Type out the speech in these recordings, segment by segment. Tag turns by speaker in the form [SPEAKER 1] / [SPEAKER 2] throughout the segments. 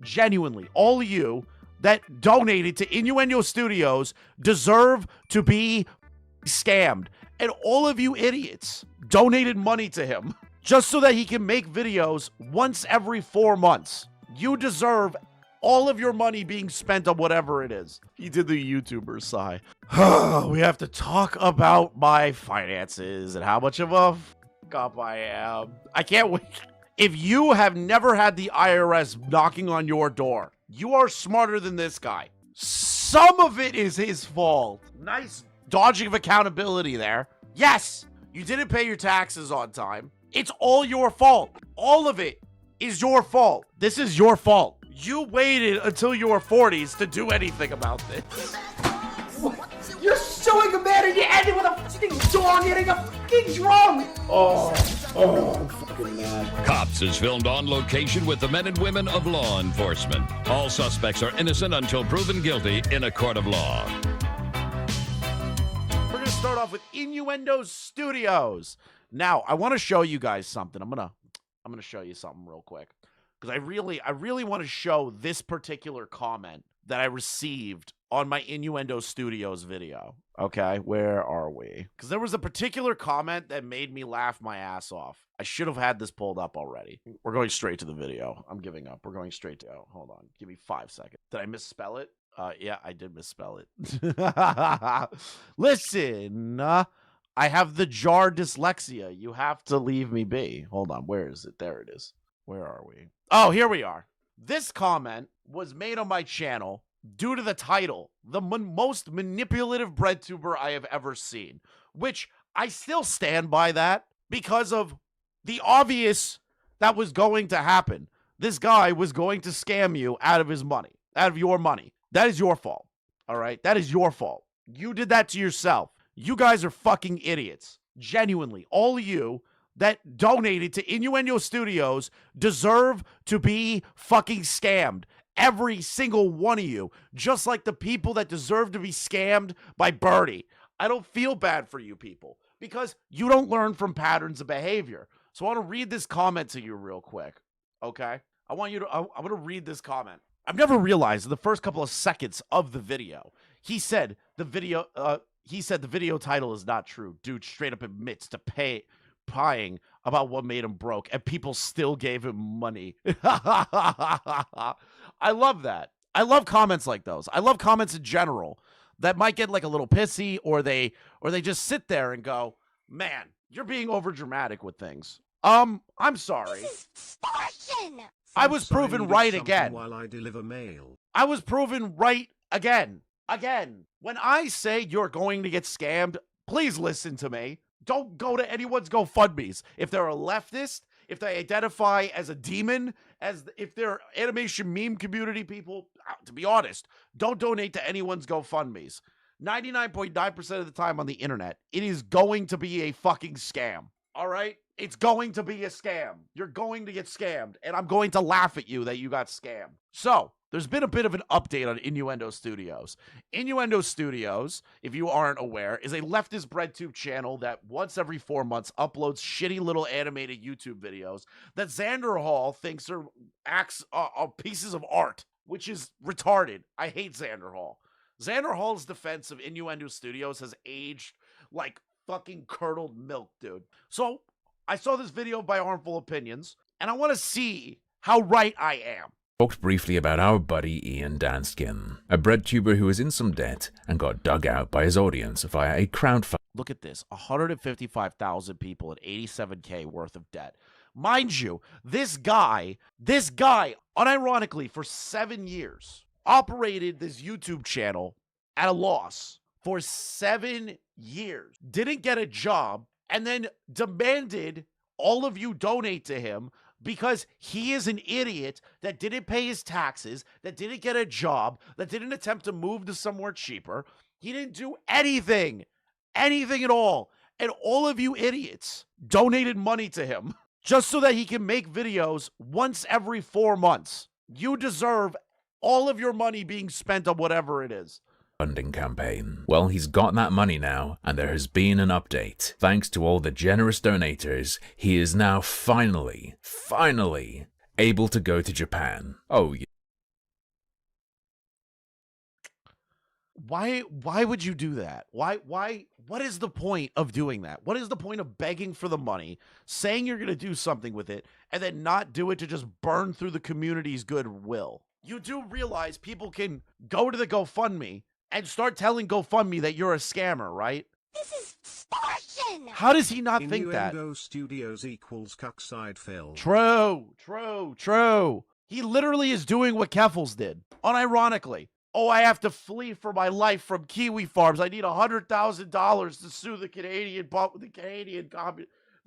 [SPEAKER 1] Genuinely, all of you that donated to Innuendo Studios deserve to be scammed. And all of you idiots donated money to him just so that he can make videos once every 4 months. You deserve all of your money being spent on whatever it is. He did the YouTuber sigh. We have to talk about my finances and how much of a up I am. I can't wait. If you have never had the IRS knocking on your door, you are smarter than this guy. Some of it is his fault. Nice dodging of accountability there. Yes, you didn't pay your taxes on time. It's all your fault. All of it is your fault. This is your fault. You waited until your 40s to do anything about this.
[SPEAKER 2] What? You're showing a man and you ended with a fucking dog hitting a fucking drum! Oh, I'm fucking mad.
[SPEAKER 3] Cops is filmed on location with the men and women of law enforcement. All suspects are innocent until proven guilty in a court of law.
[SPEAKER 1] We're going to start off with Innuendo Studios. Now, I want to show you guys something. I'm going to show you something real quick. Because I really want to show this particular comment that I received on my Innuendo Studios video. Okay, where are we? Because there was a particular comment that made me laugh my ass off. I should have had this pulled up already. We're going straight to the video. I'm giving up. We're going straight to... Oh, hold on. Give me 5 seconds. Did I misspell it? Yeah, I did misspell it. Listen, I have the jar dyslexia. You have to leave me be. Hold on. Where is it? There it is. Where are we? Oh, here we are. This comment was made on my channel due to the title, the most manipulative breadtuber I have ever seen, which I still stand by that because of the obvious that was going to happen. This guy was going to scam you out of his money, out of your money. That is your fault. All right? That is your fault. You did that to yourself. You guys are fucking idiots. Genuinely, all of you that donated to Innuendo Studios deserve to be fucking scammed. Every single one of you. Just like the people that deserve to be scammed by Birdie. I don't feel bad for you people because you don't learn from patterns of behavior. So I want to read this comment to you real quick. Okay? I'm going to read this comment. I've never realized in the first couple of seconds of the video, he said the video title is not true. Dude straight up admits to pieing about what made him broke, and people still gave him money. I love that. I love comments like those. I love comments in general that might get like a little pissy, or they just sit there and go, "Man, you're being over dramatic with things." I'm sorry.
[SPEAKER 4] This is extortion.
[SPEAKER 1] I was proven right again.
[SPEAKER 5] While I deliver mail.
[SPEAKER 1] I was proven right again. When I say you're going to get scammed, please listen to me. Don't go to anyone's GoFundMes. If they're a leftist, if they identify as a demon, if they're animation meme community people, to be honest, don't donate to anyone's GoFundMes. 99.9% of the time on the internet, it is going to be a fucking scam. All right? It's going to be a scam. You're going to get scammed, and I'm going to laugh at you that you got scammed. So, there's been a bit of an update on Innuendo Studios. Innuendo Studios, if you aren't aware, is a leftist breadtube channel that once every 4 months uploads shitty little animated YouTube videos that Xander Hall thinks are pieces of art, which is retarded. I hate Xander Hall. Xander Hall's defense of Innuendo Studios has aged like fucking curdled milk, dude. So, I saw this video by Harmful Opinions, and I want to see how right I am.
[SPEAKER 6] Talked briefly about our buddy Ian Danskin, a breadtuber who was in some debt and got dug out by his audience via a crowdfunding.
[SPEAKER 1] Look at this, 155,000 people at 87K worth of debt. Mind you, this guy, unironically, for 7 years, operated this YouTube channel at a loss for 7 years, didn't get a job, and then demanded all of you donate to him because he is an idiot that didn't pay his taxes, that didn't get a job, that didn't attempt to move to somewhere cheaper. He didn't do anything at all. And all of you idiots donated money to him just so that he can make videos once every 4 months. You deserve all of your money being spent on whatever it is.
[SPEAKER 6] Funding campaign. Well, he's got that money now, and there has been an update. Thanks to all the generous donators, he is now finally able to go to Japan. Oh,
[SPEAKER 1] Why would you do that? What is the point of doing that? What is the point of begging for the money, saying you're going to do something with it, and then not do it to just burn through the community's goodwill? You do realize people can go to the GoFundMe and start telling GoFundMe that you're a scammer, right?
[SPEAKER 4] This is extortion!
[SPEAKER 1] How does he not think that?
[SPEAKER 5] Innuendo Studios equals cuckside film.
[SPEAKER 1] True. He literally is doing what Keffels did, unironically. Oh, I have to flee for my life from Kiwi farms. I need $100,000 to sue the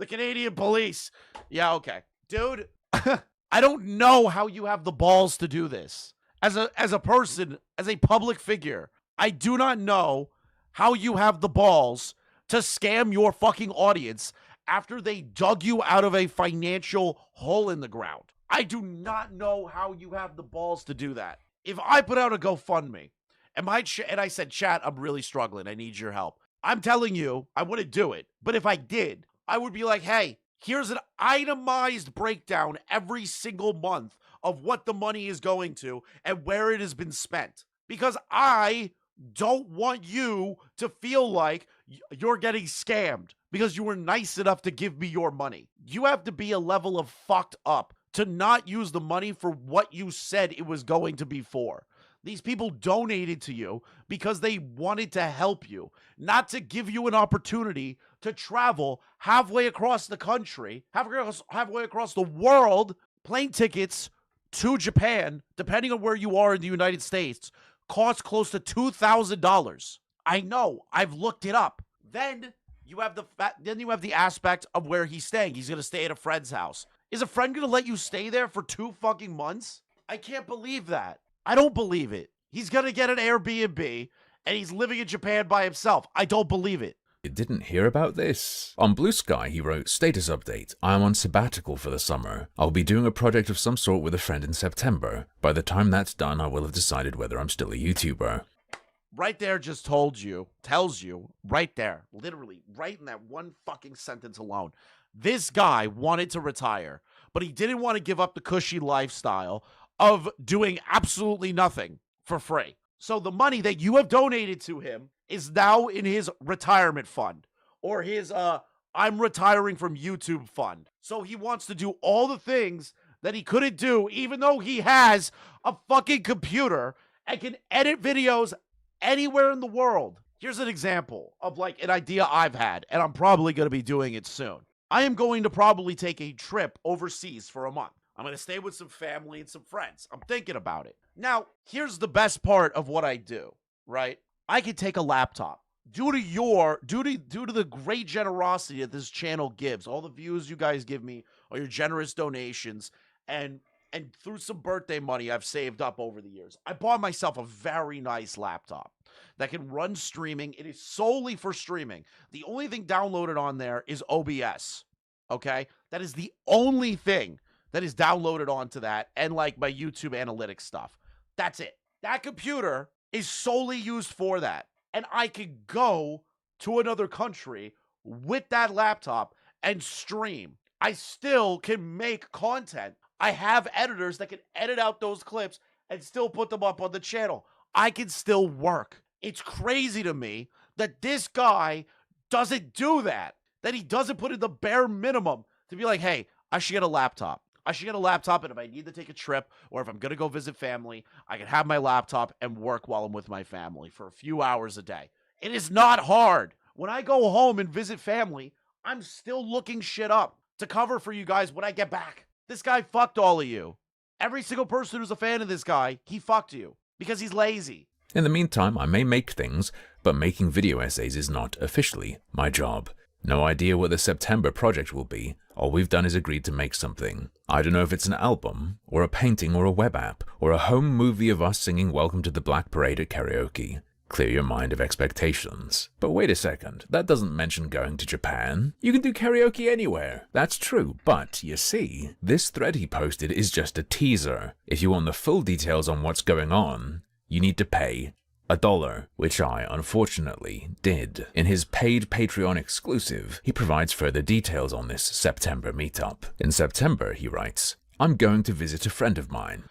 [SPEAKER 1] Canadian police. Yeah, okay. Dude, I don't know how you have the balls to do this. As a person, as a public figure, I do not know how you have the balls to scam your fucking audience after they dug you out of a financial hole in the ground. I do not know how you have the balls to do that. If I put out a GoFundMe and I said, chat, I'm really struggling, I need your help, I'm telling you, I wouldn't do it. But if I did, I would be like, hey, here's an itemized breakdown every single month of what the money is going to and where it has been spent. Because I don't want you to feel like you're getting scammed because you were nice enough to give me your money. You have to be a level of fucked up to not use the money for what you said it was going to be for. These people donated to you because they wanted to help you, not to give you an opportunity to travel halfway across the country, halfway across the world. Plane tickets to Japan, depending on where you are in the United States, cost close to $2,000. I know, I've looked it up. Then you have the aspect of where he's staying. He's going to stay at a friend's house. Is a friend going to let you stay there for 2 fucking months? I can't believe that. I don't believe it. He's going to get an Airbnb and he's living in Japan by himself. I don't believe it.
[SPEAKER 6] You didn't hear about this? On Blue Sky, he wrote, status update. I am on sabbatical for the summer. I'll be doing a project of some sort with a friend in September. By the time that's done, I will have decided whether I'm still a YouTuber.
[SPEAKER 1] Right there just tells you, right there, literally, right in that one fucking sentence alone. This guy wanted to retire, but he didn't want to give up the cushy lifestyle of doing absolutely nothing for free. So the money that you have donated to him is now in his retirement fund or his I'm retiring from YouTube fund. So he wants to do all the things that he couldn't do, even though he has a fucking computer and can edit videos anywhere in the world. Here's an example of like an idea I've had, and I'm probably going to be doing it soon. I am going to probably take a trip overseas for a month. I'm going to stay with some family and some friends. I'm thinking about it. Now, here's the best part of what I do, right? I could take a laptop. Due to the great generosity that this channel gives, all the views you guys give me, all your generous donations, and through some birthday money I've saved up over the years, I bought myself a very nice laptop that can run streaming. It is solely for streaming. The only thing downloaded on there is OBS, okay? That is the only thing that is downloaded onto that, and like my YouTube analytics stuff. That's it. That computer is solely used for that. And I could go to another country with that laptop and stream. I still can make content. I have editors that can edit out those clips and still put them up on the channel. I can still work. It's crazy to me that this guy doesn't do that, that he doesn't put in the bare minimum to be like, hey, I should get a laptop. I should get a laptop, and if I need to take a trip or if I'm going to go visit family, I can have my laptop and work while I'm with my family for a few hours a day. It is not hard. When I go home and visit family, I'm still looking shit up to cover for you guys when I get back. This guy fucked all of you. Every single person who's a fan of this guy, he fucked you because he's lazy.
[SPEAKER 6] In the meantime, I may make things, but making video essays is not officially my job. No idea what the September project will be. All we've done is agreed to make something. I don't know if it's an album, or a painting, or a web app, or a home movie of us singing Welcome to the Black Parade at karaoke. Clear your mind of expectations. But wait a second, that doesn't mention going to Japan. You can do karaoke anywhere. That's true, but you see, this thread he posted is just a teaser. If you want the full details on what's going on, you need to pay $1, which I, unfortunately, did. In his paid Patreon exclusive, he provides further details on this September meetup. In September, he writes, I'm going to visit a friend of mine.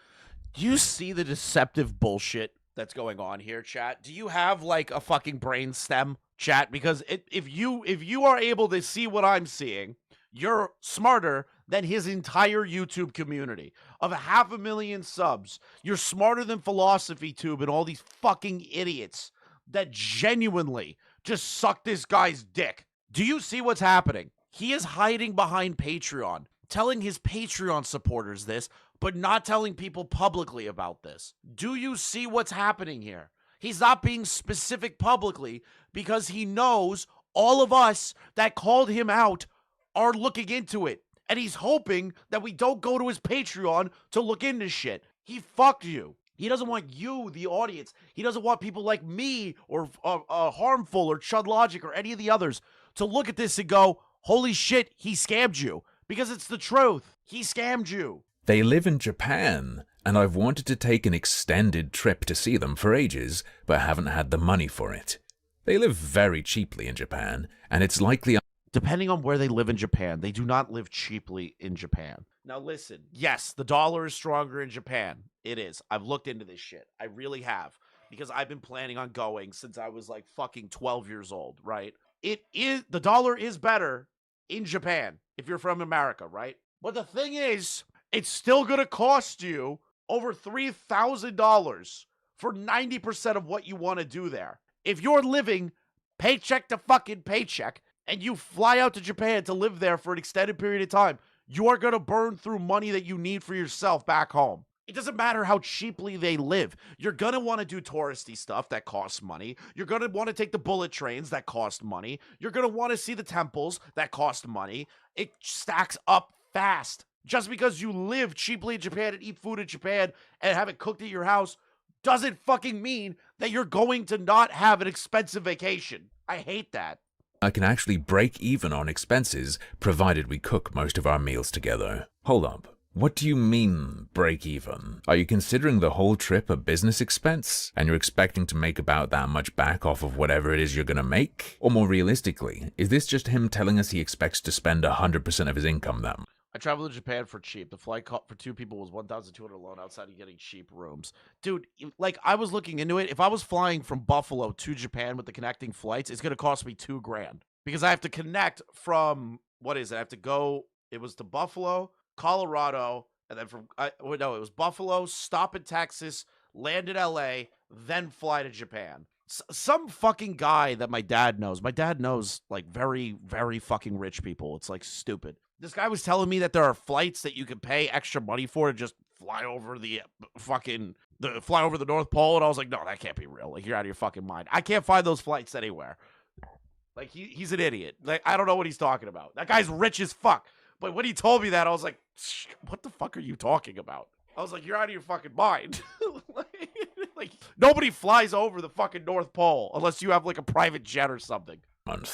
[SPEAKER 1] Do you see the deceptive bullshit that's going on here, chat. Do you have like a fucking brain stem, chat? Because if you are able to see what I'm seeing, you're smarter than his entire YouTube community of 500,000 subs. You're smarter than Philosophy Tube and all these fucking idiots that genuinely just suck this guy's dick. Do you see what's happening? He is hiding behind Patreon, telling his Patreon supporters this, but not telling people publicly about this. Do you see what's happening here? He's not being specific publicly because he knows all of us that called him out are looking into it. And he's hoping that we don't go to his Patreon to look into shit. He fucked you. He doesn't want you, the audience. He doesn't want people like me or Harmful or Chud Logic or any of the others to look at this and go, holy shit, he scammed you. Because it's the truth. He scammed you.
[SPEAKER 6] They live in Japan, and I've wanted to take an extended trip to see them for ages, but haven't had the money for it. They live very cheaply in Japan, and it's likely...
[SPEAKER 1] Depending on where they live in Japan, they do not live cheaply in Japan. Now listen, yes, the dollar is stronger in Japan. It is. I've looked into this shit. I really have. Because I've been planning on going since I was like fucking 12 years old, right? The dollar is better in Japan if you're from America, right? But the thing is, it's still going to cost you over $3,000 for 90% of what you want to do there. If you're living paycheck to fucking paycheck, and you fly out to Japan to live there for an extended period of time, you are going to burn through money that you need for yourself back home. It doesn't matter how cheaply they live. You're going to want to do touristy stuff that costs money. You're going to want to take the bullet trains that cost money. You're going to want to see the temples that cost money. It stacks up fast. Just because you live cheaply in Japan and eat food in Japan and have it cooked at your house doesn't fucking mean that you're going to not have an expensive vacation. I hate that.
[SPEAKER 6] I can actually break even on expenses, provided we cook most of our meals together. Hold up. What do you mean, break even? Are you considering the whole trip a business expense, and you're expecting to make about that much back off of whatever it is you're gonna make? Or more realistically, is this just him telling us he expects to spend 100% of his income that month?
[SPEAKER 1] I traveled to Japan for cheap. The flight cost for 2 people was $1,200 alone outside of getting cheap rooms. Dude, like, I was looking into it. If I was flying from Buffalo to Japan with the connecting flights, it's going to cost me $2,000. Because I have to connect from, what is it? I have to go, it was to Buffalo, Colorado, and then it was Buffalo, stop in Texas, land in LA, then fly to Japan. Some fucking guy that my dad knows. My dad knows, like, very, very fucking rich people. It's, like, stupid. This guy was telling me that there are flights that you can pay extra money for to just fly over the North Pole, and I was like, no, that can't be real. Like, you're out of your fucking mind. I can't find those flights anywhere. Like, he's an idiot. Like, I don't know what he's talking about. That guy's rich as fuck. But when he told me that, I was like, what the fuck are you talking about? I was like, you're out of your fucking mind. like, nobody flies over the fucking North Pole unless you have, like, a private jet or something.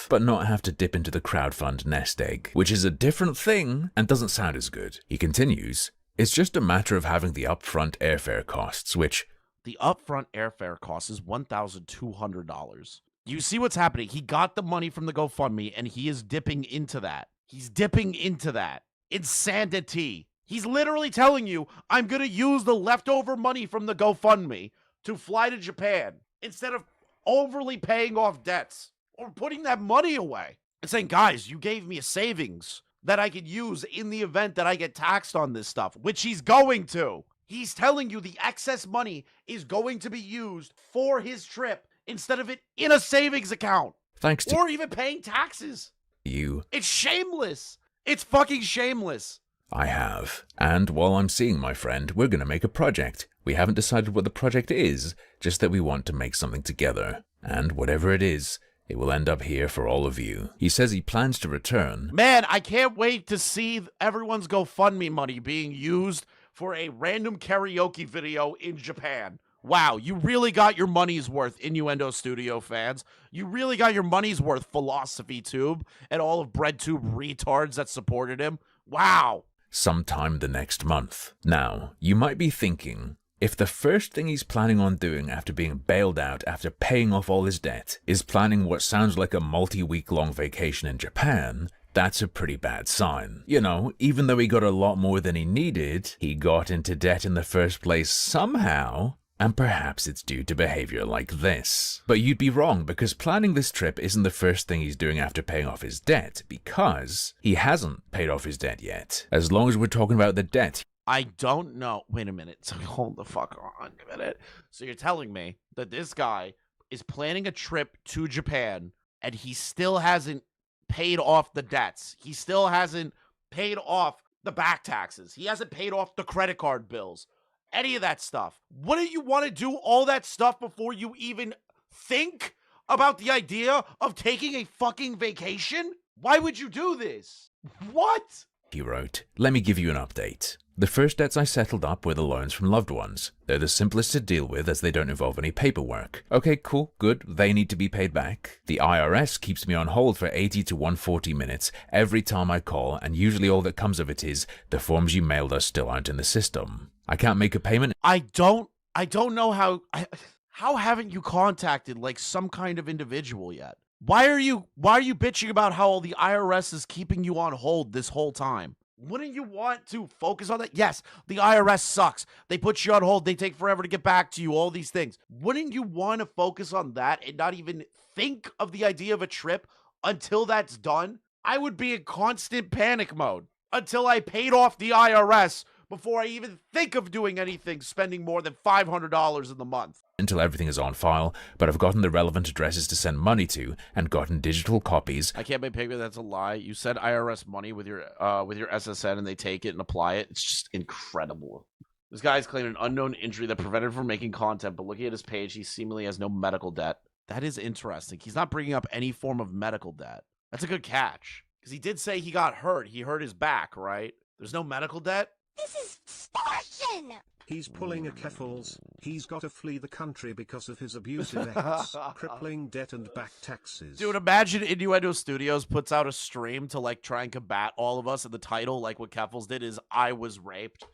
[SPEAKER 6] But not have to dip into the crowdfund nest egg, which is a different thing and doesn't sound as good. He continues, it's just a matter of having the upfront airfare costs, which...
[SPEAKER 1] The upfront airfare cost is $1,200. You see what's happening? He got the money from the GoFundMe and he is dipping into that. He's dipping into that. Insanity. He's literally telling you, I'm going to use the leftover money from the GoFundMe to fly to Japan instead of overly paying off debts. Or putting that money away and saying, guys, you gave me a savings that I could use in the event that I get taxed on this stuff, which he's going to. He's telling you the excess money is going to be used for his trip instead of it in a savings account.
[SPEAKER 6] Thanks to
[SPEAKER 1] or even paying taxes.
[SPEAKER 6] You.
[SPEAKER 1] It's shameless. It's fucking shameless.
[SPEAKER 6] I have. And while I'm seeing my friend, we're going to make a project. We haven't decided what the project is, just that we want to make something together. And whatever it is, it will end up here for all of you. He says he plans to return.
[SPEAKER 1] Man, I can't wait to see everyone's GoFundMe money being used for a random karaoke video in Japan. Wow, you really got your money's worth, Innuendo Studio fans. You really got your money's worth, Philosophy Tube, and all of BreadTube retards that supported him. Wow.
[SPEAKER 6] Sometime the next month. Now, you might be thinking, if the first thing he's planning on doing after being bailed out after paying off all his debt is planning what sounds like a multi-week-long vacation in Japan, that's a pretty bad sign. You know, even though he got a lot more than he needed, he got into debt in the first place somehow, and perhaps it's due to behavior like this. But you'd be wrong, because planning this trip isn't the first thing he's doing after paying off his debt, because he hasn't paid off his debt yet. As long as we're talking about the debt.
[SPEAKER 1] I don't know. Wait a minute. So hold the fuck on a minute. So you're telling me that this guy is planning a trip to Japan and he still hasn't paid off the debts. He still hasn't paid off the back taxes. He hasn't paid off the credit card bills. Any of that stuff. Wouldn't you want to do all that stuff before you even think about the idea of taking a fucking vacation? Why would you do this? What?
[SPEAKER 6] He wrote, "Let me give you an update. The first debts I settled up were the loans from loved ones. They're the simplest to deal with as they don't involve any paperwork. Okay, cool, good, they need to be paid back. The IRS keeps me on hold for 80 to 140 minutes every time I call, and usually all that comes of it is the forms you mailed us still aren't in the system. I can't make a payment."
[SPEAKER 1] I don't know how haven't you contacted like some kind of individual yet? Why are you bitching about how the IRS is keeping you on hold this whole time? Wouldn't you want to focus on that? Yes, the IRS sucks. They put you on hold. They take forever to get back to you, all these things. Wouldn't you want to focus on that and not even think of the idea of a trip until that's done? I would be in constant panic mode until I paid off the IRS before I even think of doing anything spending more than $500 in the month.
[SPEAKER 6] Until everything is on file, but I've gotten the relevant addresses to send money to and gotten digital copies.
[SPEAKER 1] I can't make payment. That's a lie. You send IRS money with your SSN and they take it and apply it. It's just incredible. This guy's claimed an unknown injury that prevented him from making content, but looking at his page, he seemingly has no medical debt. That is interesting. He's not bringing up any form of medical debt. That's a good catch. Because he did say he got hurt. He hurt his back, right? There's no medical debt?
[SPEAKER 4] This is extortion!
[SPEAKER 5] He's pulling a Keffels. He's got to flee the country because of his abusive acts, crippling debt and back taxes.
[SPEAKER 1] Dude, imagine Innuendo Studios puts out a stream to like try and combat all of us, and the title, like what Keffels did, is "I was raped."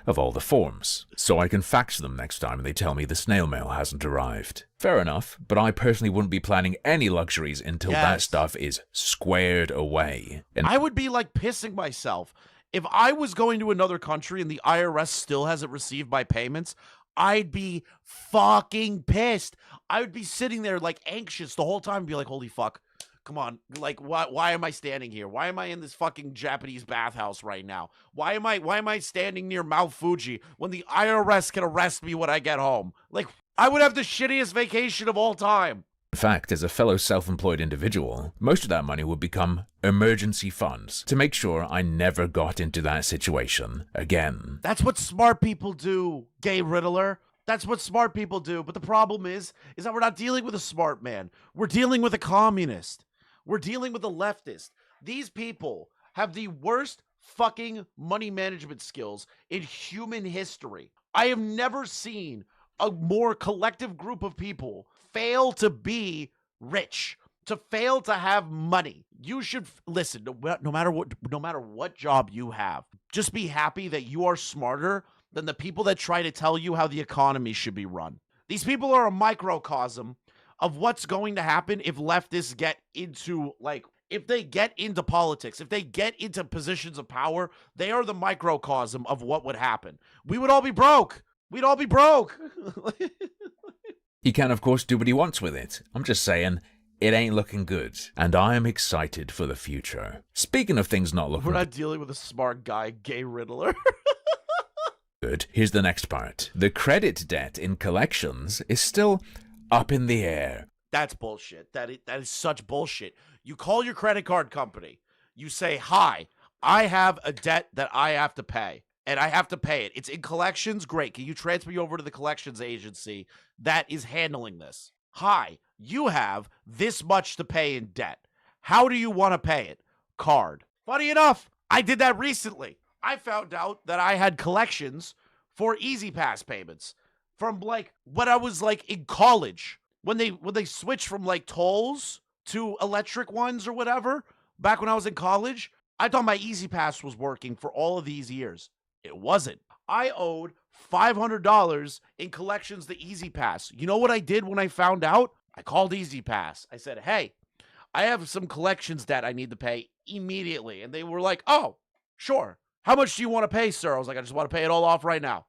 [SPEAKER 6] Of all the forms, so I can fax them next time they tell me the snail mail hasn't arrived. Fair enough, but I personally wouldn't be planning any luxuries until that stuff is squared away. And
[SPEAKER 1] I would be like pissing myself. If I was going to another country and the IRS still hasn't received my payments, I'd be fucking pissed. I would be sitting there like anxious the whole time and be like, holy fuck. Come on, like, why am I standing here? Why am I in this fucking Japanese bathhouse right now? Why am I standing near Mount Fuji when the IRS can arrest me when I get home? Like, I would have the shittiest vacation of all time.
[SPEAKER 6] in fact, as a fellow self-employed individual, most of that money would become emergency funds to make sure I never got into that situation again.
[SPEAKER 1] That's what smart people do, gay Riddler. That's what smart people do. But the problem is that we're not dealing with a smart man. We're dealing with a communist. We're dealing with a leftist. These people have the worst fucking money management skills in human history. I have never seen a more collective group of people fail to be rich, to fail to have money. You should listen, no matter what job you have, just be happy that you are smarter than the people that try to tell you how the economy should be run. These people are a microcosm of what's going to happen if leftists get into, if they get into politics, if they get into positions of power. They are the microcosm of what would happen. We would all be broke. We'd all be broke.
[SPEAKER 6] He can, of course, do what he wants with it. I'm just saying, it ain't looking good. And I am excited for the future. Speaking of things not looking
[SPEAKER 1] We're not dealing with a smart guy, gay Riddler.
[SPEAKER 6] good, here's the next part. The credit debt in collections is still up in the air.
[SPEAKER 1] That's bullshit. That is such bullshit. You call your credit card company. You say, hi, I have a debt that I have to pay. And I have to pay it. It's in collections. Great. Can you transfer me over to the collections agency that is handling this? Hi, you have this much to pay in debt. How do you want to pay it? Card. Funny enough, I did that recently. I found out that I had collections for Easy Pass payments from when I was in college. When they switched from tolls to electric ones or whatever, back when I was in college, I thought my Easy Pass was working for all of these years. It wasn't. I owed $500 in collections to Easy Pass. You know what I did when I found out? I called Easy Pass. I said, hey, I have some collections debt I need to pay immediately. And they were like, oh, sure. How much do you want to pay, sir? I was like, I just want to pay it all off right now.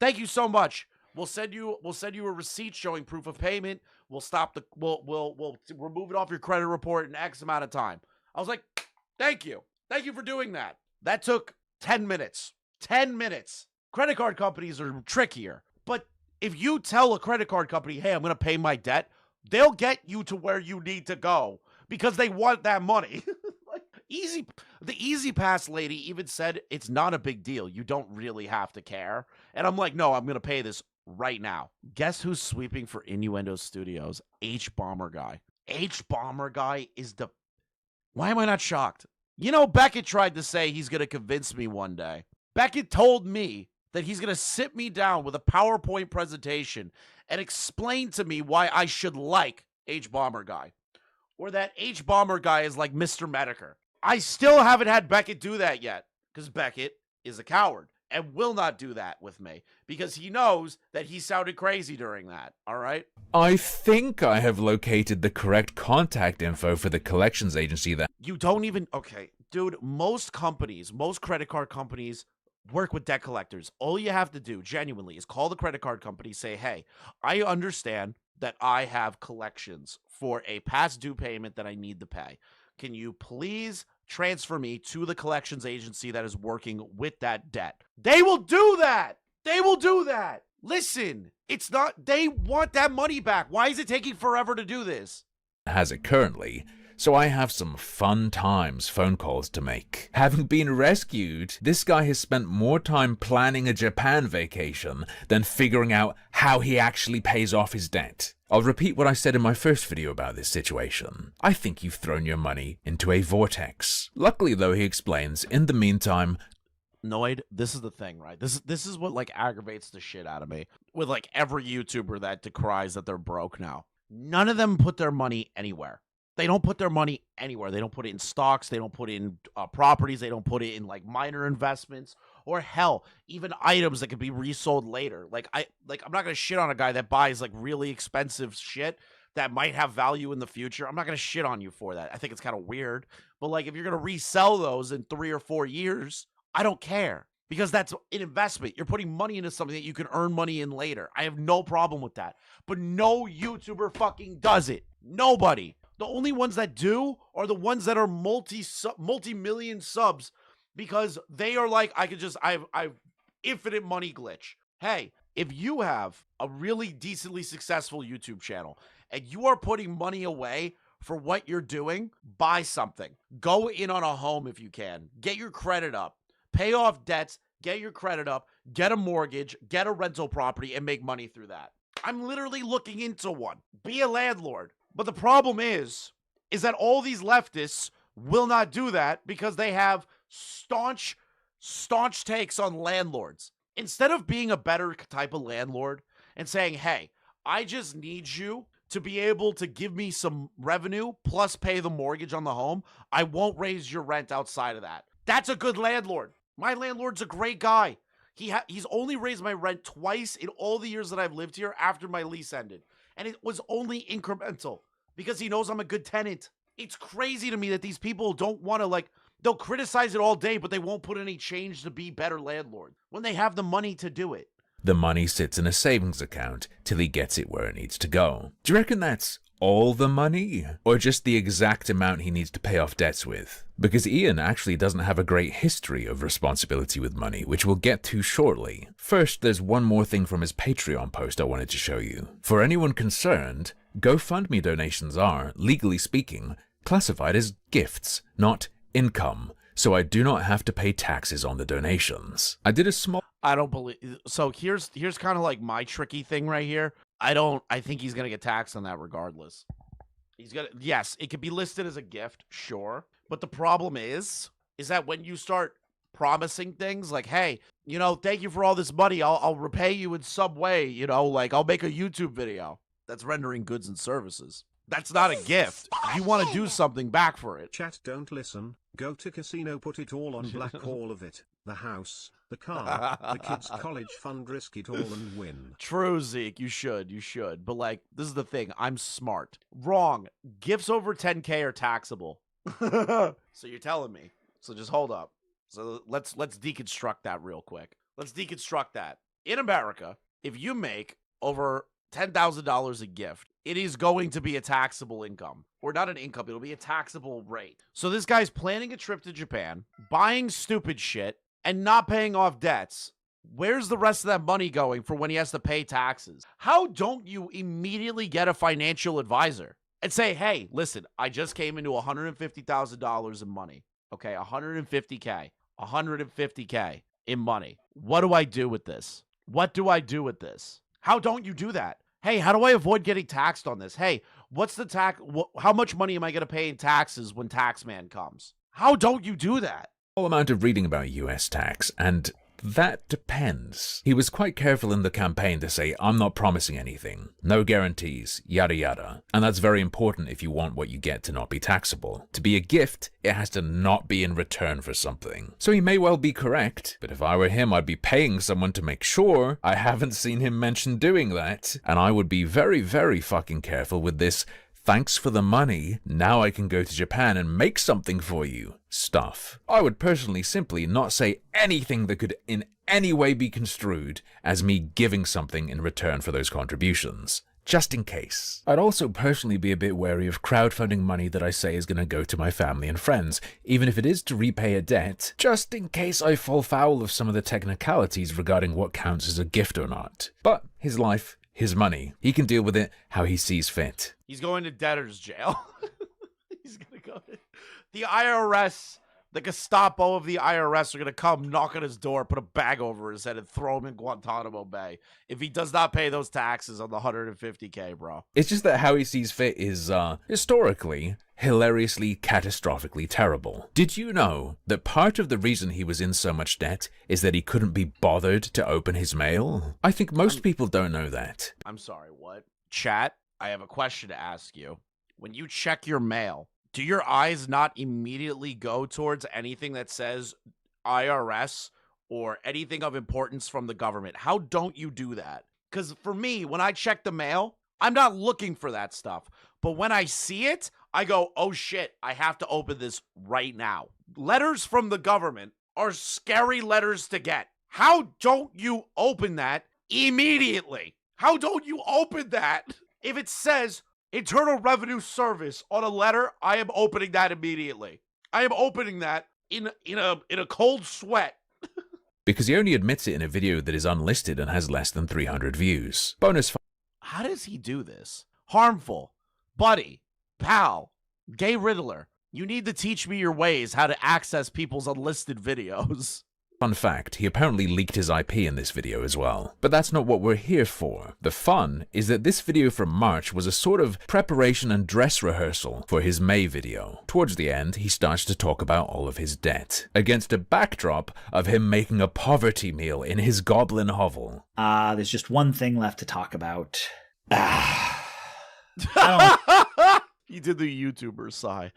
[SPEAKER 1] Thank you so much. We'll send you a receipt showing proof of payment. We'll remove it off your credit report in X amount of time. I was like, thank you. Thank you for doing that. That took 10 minutes. 10 minutes. Credit card companies are trickier. But if you tell a credit card company, hey, I'm going to pay my debt, they'll get you to where you need to go because they want that money. The Easy Pass lady even said it's not a big deal. You don't really have to care. And I'm like, no, I'm going to pay this right now. Guess who's sweeping for Innuendo Studios? H-Bomber Guy. H-Bomber Guy is the... Why am I not shocked? You know, Beckett tried to say he's going to convince me one day. Beckett told me that he's going to sit me down with a PowerPoint presentation and explain to me why I should like H-Bomber Guy. Or that H-Bomber Guy is like Mr. Medicare. I still haven't had Beckett do that yet because Beckett is a coward and will not do that with me because he knows that he sounded crazy during that, all right?
[SPEAKER 6] I think I have located the correct contact info for the collections agency that...
[SPEAKER 1] You don't even... Okay, dude, most credit card companies work with debt collectors. All you have to do, genuinely, is call the credit card company, say, hey, I understand that I have collections for a past due payment that I need to pay. Can you please transfer me to the collections agency that is working with that debt? They will do that. They will do that. Listen, it's not, they want that money back. Why is it taking forever to do this?
[SPEAKER 6] Has it currently, so I have some fun times phone calls to make. Having been rescued, this guy has spent more time planning a Japan vacation than figuring out how he actually pays off his debt. I'll repeat what I said in my first video about this situation. I think you've thrown your money into a vortex. Luckily though, he explains, in the meantime...
[SPEAKER 1] Noid, this is the thing, right? This is what like aggravates the shit out of me with like every YouTuber that decries that they're broke now. None of them put their money anywhere. They don't put their money anywhere. They don't put it in stocks. They don't put it in properties. They don't put it in like minor investments or hell, even items that could be resold later. I'm not going to shit on a guy that buys like really expensive shit that might have value in the future. I'm not going to shit on you for that. I think it's kind of weird. But like if you're going to resell those in 3 or 4 years, I don't care because that's an investment. You're putting money into something that you can earn money in later. I have no problem with that. But no YouTuber fucking does it. Nobody. The only ones that do are the ones that are multi-million subs because they are like, I've infinite money glitch. Hey, if you have a really decently successful YouTube channel and you are putting money away for what you're doing, buy something. Go in on a home if you can. Get your credit up. Pay off debts. Get your credit up. Get a mortgage. Get a rental property and make money through that. I'm literally looking into one. Be a landlord. But the problem is that all these leftists will not do that because they have staunch takes on landlords. Instead of being a better type of landlord and saying, hey, I just need you to be able to give me some revenue plus pay the mortgage on the home, I won't raise your rent outside of that. That's a good landlord. My landlord's a great guy. He's only raised my rent twice in all the years that I've lived here after my lease ended. And it was only incremental because he knows I'm a good tenant. It's crazy to me that these people don't want to they'll criticize it all day, but they won't put any change to be better landlord when they have the money to do it.
[SPEAKER 6] The money sits in a savings account till he gets it where it needs to go. Do you reckon that's all the money? Or just the exact amount he needs to pay off debts with? Because Ian actually doesn't have a great history of responsibility with money, which we'll get to shortly. First, there's one more thing from his Patreon post I wanted to show you. For anyone concerned, GoFundMe donations are, legally speaking, classified as gifts, not income, so I do not have to pay taxes on the donations. I did a small...
[SPEAKER 1] I don't believe... So here's kind of like my tricky thing right here. I think he's going to get taxed on that regardless. Yes, it could be listed as a gift, sure. But the problem is that when you start promising things like, hey, thank you for all this money. I'll repay you in some way, I'll make a YouTube video. That's rendering goods and services. That's not a gift. You want to do something back for it.
[SPEAKER 5] Chat, don't listen. Go to casino, put it all on black, all of it. The house, the car, the kids' college fund, risk it all and win.
[SPEAKER 1] True, Zeke. You should. But this is the thing. I'm smart. Wrong. Gifts over 10K are taxable. So you're telling me. So just hold up. So let's deconstruct that real quick. Let's deconstruct that. in America, if you make over $10,000 a gift, it is going to be a taxable income. Or not an income, it'll be a taxable rate. So this guy's planning a trip to Japan, buying stupid shit, and not paying off debts. Where's the rest of that money going for when he has to pay taxes? How don't you immediately get a financial advisor and say, hey, listen, I just came into $150,000 in money. Okay, $150K in money. What do I do with this? What do I do with this? How don't you do that? Hey, how do I avoid getting taxed on this? Hey, what's the tax? How much money am I going to pay in taxes when Taxman comes? How don't you do that?
[SPEAKER 6] Whole amount of reading about US tax, and that depends. He was quite careful in the campaign to say, I'm not promising anything, no guarantees, yada yada. And that's very important if you want what you get to not be taxable. To be a gift, it has to not be in return for something. So he may well be correct, but if I were him, I'd be paying someone to make sure. I haven't seen him mention doing that. And I would be very, very fucking careful with this, thanks for the money, now I can go to Japan and make something for you stuff. I would personally simply not say anything that could in any way be construed as me giving something in return for those contributions, just in case. I'd also personally be a bit wary of crowdfunding money that I say is going to go to my family and friends, even if it is to repay a debt, just in case I fall foul of some of the technicalities regarding what counts as a gift or not. But his life, his money. He can deal with it how he sees fit.
[SPEAKER 1] He's going to debtor's jail. He's going to go to... The IRS, the Gestapo of the IRS are going to come knock on his door, put a bag over his head, and throw him in Guantanamo Bay if he does not pay those taxes on the $150K, bro.
[SPEAKER 6] It's just that how he sees fit is, historically, hilariously, catastrophically terrible. Did you know that part of the reason he was in so much debt is that he couldn't be bothered to open his mail? I think most people don't know that.
[SPEAKER 1] I'm sorry, what? Chat, I have a question to ask you. When you check your mail, do your eyes not immediately go towards anything that says IRS or anything of importance from the government? How don't you do that? Because for me, when I check the mail, I'm not looking for that stuff. But when I see it, I go, oh shit, I have to open this right now. Letters from the government are scary letters to get. How don't you open that immediately? How don't you open that? If it says Internal Revenue Service on a letter, I am opening that immediately. I am opening that in a cold sweat.
[SPEAKER 6] Because he only admits it in a video that is unlisted and has less than 300 views. Bonus.
[SPEAKER 1] How does he do this? Harmful. Buddy. Pal. Gay Riddler. You need to teach me your ways how to access people's unlisted videos.
[SPEAKER 6] Fun fact, he apparently leaked his IP in this video as well. But that's not what we're here for. The fun is that this video from March was a sort of preparation and dress rehearsal for his May video. Towards the end, he starts to talk about all of his debt, against a backdrop of him making a poverty meal in his goblin hovel.
[SPEAKER 2] There's just one thing left to talk about.
[SPEAKER 1] He did the YouTuber sigh.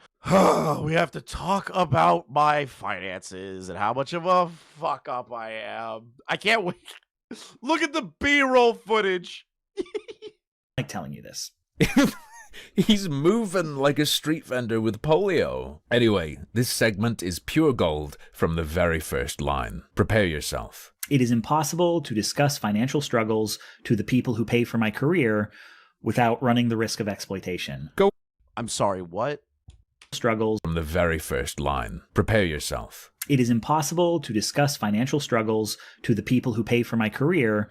[SPEAKER 1] We have to talk about my finances and how much of a fuck up I am. I can't wait. Look at the B-roll footage.
[SPEAKER 2] I like telling you this.
[SPEAKER 6] He's moving like a street vendor with polio. Anyway, this segment is pure gold from the very first line. Prepare yourself.
[SPEAKER 2] It is impossible to discuss financial struggles to the people who pay for my career without running the risk of exploitation.
[SPEAKER 1] I'm sorry, what?
[SPEAKER 2] Struggles.
[SPEAKER 6] From the very first line. Prepare yourself.
[SPEAKER 2] It is impossible to discuss financial struggles to the people who pay for my career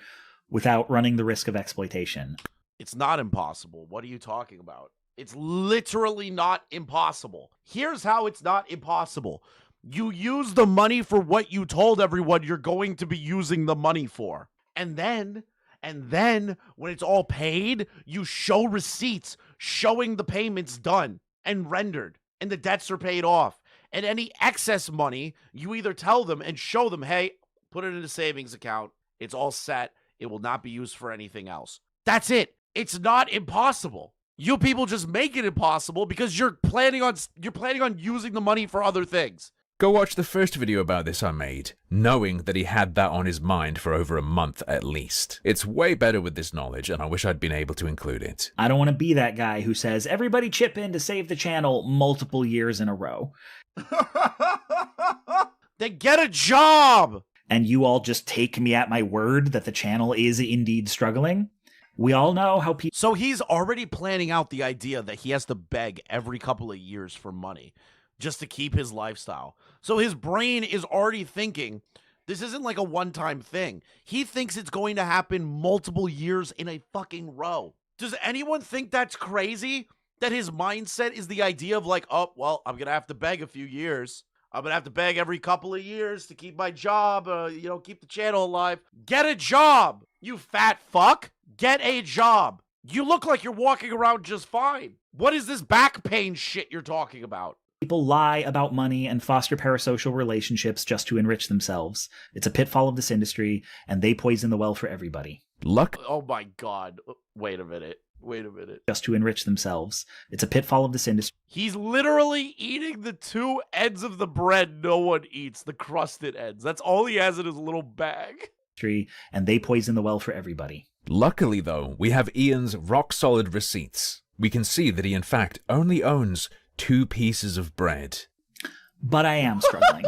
[SPEAKER 2] without running the risk of exploitation.
[SPEAKER 1] It's not impossible. What are you talking about? It's literally not impossible. Here's how it's not impossible. You use the money for what you told everyone you're going to be using the money for. And then when it's all paid, you show receipts showing the payments done and rendered and the debts are paid off. And any excess money, you either tell them and show them, hey, put it in a savings account. It's all set. It will not be used for anything else. That's it. It's not impossible. You people just make it impossible because you're planning on using the money for other things.
[SPEAKER 6] Go watch the first video about this I made, knowing that he had that on his mind for over a month at least. It's way better with this knowledge, and I wish I'd been able to include it.
[SPEAKER 2] I don't want to be that guy who says, everybody chip in to save the channel multiple years in a row.
[SPEAKER 1] Then get a job!
[SPEAKER 7] and you all just take me at my word that the channel is indeed struggling. We all know how people...
[SPEAKER 1] So he's already planning out the idea that he has to beg every couple of years for money just to keep his lifestyle. So his brain is already thinking, this isn't like a one-time thing. He thinks it's going to happen multiple years in a fucking row. Does anyone think that's crazy? That his mindset is the idea of like, oh, well, I'm going to have to beg a few years. I'm going to have to beg every couple of years to keep my job, keep the channel alive. Get a job, you fat fuck. Get a job. You look like you're walking around just fine. What is this back pain shit you're talking about?
[SPEAKER 7] People lie about money and foster parasocial relationships just to enrich themselves. It's a pitfall of this industry, and they poison the well for everybody.
[SPEAKER 1] Oh my God. Wait a minute.
[SPEAKER 7] Just to enrich themselves. It's a pitfall of this industry.
[SPEAKER 1] He's literally eating the two ends of the bread no one eats, the crusted ends. That's all he has in his little bag.
[SPEAKER 7] And they poison the well for everybody.
[SPEAKER 6] Luckily, though, we have Ian's rock-solid receipts. We can see that he, in fact, only owns 2 pieces of bread.
[SPEAKER 7] But I am struggling.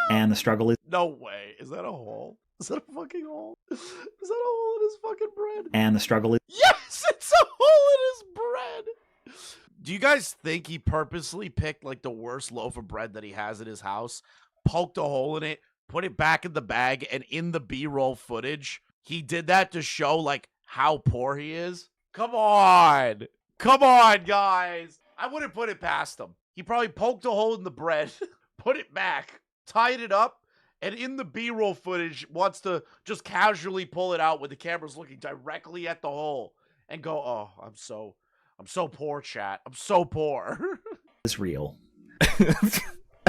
[SPEAKER 7] And the struggle is...
[SPEAKER 1] No way. Is that a hole? Is that a fucking hole? Is that a hole in his fucking bread?
[SPEAKER 7] And the struggle is...
[SPEAKER 1] Yes, it's a hole in his bread. Do you guys think he purposely picked like the worst loaf of bread that he has in his house, poked a hole in it, put it back in the bag, and in the B-roll footage, he did that to show like how poor he is? Come on, guys. I wouldn't put it past him. He probably poked a hole in the bread, put it back, tied it up, and in the B-roll footage wants to just casually pull it out with the cameras looking directly at the hole and go, "Oh, I'm so poor, chat. I'm so poor."
[SPEAKER 7] It's real.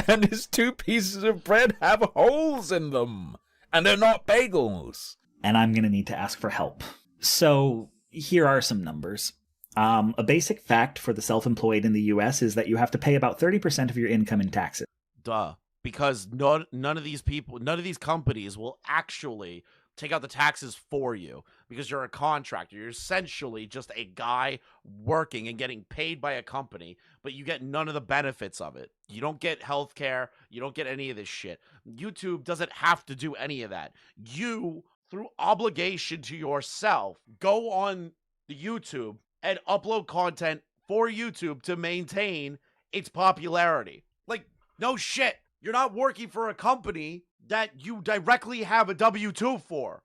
[SPEAKER 6] And his 2 pieces of bread have holes in them. And they're not bagels.
[SPEAKER 7] And I'm going to need to ask for help. So here are some numbers. A basic fact for the self-employed in the US is that you have to pay about 30% of your income in taxes.
[SPEAKER 1] Duh. Because none of these companies will actually take out the taxes for you because you're a contractor. You're essentially just a guy working and getting paid by a company, but you get none of the benefits of it. You don't get health care. You don't get any of this shit. YouTube doesn't have to do any of that. You, through obligation to yourself, go on the YouTube and upload content for YouTube to maintain its popularity. Like, no shit. You're not working for a company that you directly have a W-2 for.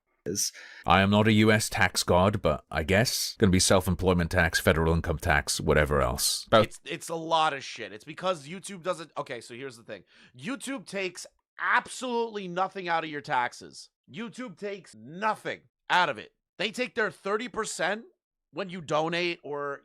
[SPEAKER 6] I am not a US tax god, but I guess gonna be self-employment tax, federal income tax, whatever else.
[SPEAKER 1] It's a lot of shit. It's because YouTube doesn't... Okay, so here's the thing. YouTube takes absolutely nothing out of your taxes. YouTube takes nothing out of it. They take their 30% when you donate or,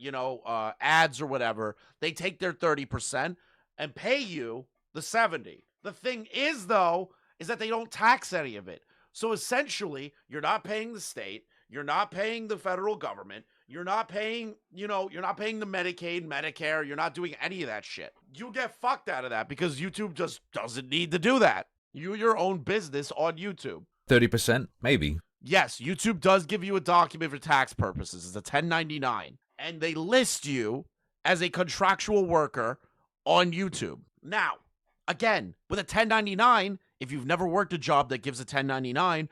[SPEAKER 1] ads or whatever. They take their 30% and pay you the 70%. The thing is, though, is that they don't tax any of it. So essentially, you're not paying the state, you're not paying the federal government, you're not paying, you're not paying the Medicaid, Medicare, you're not doing any of that shit. You get fucked out of that because YouTube just doesn't need to do that. You're your own business on YouTube.
[SPEAKER 6] 30%, maybe.
[SPEAKER 1] Yes, YouTube does give you a document for tax purposes. It's a 1099. And they list you as a contractual worker on YouTube. Now, again, with a 1099, if you've never worked a job that gives a 1099,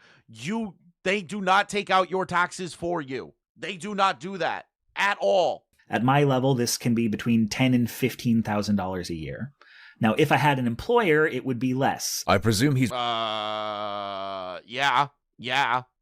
[SPEAKER 1] they do not take out your taxes for you. They do not do that at all.
[SPEAKER 7] At my level, this can be between $10,000 and $15,000 a year. Now, if I had an employer, it would be less.
[SPEAKER 6] I presume he's...
[SPEAKER 1] Yeah,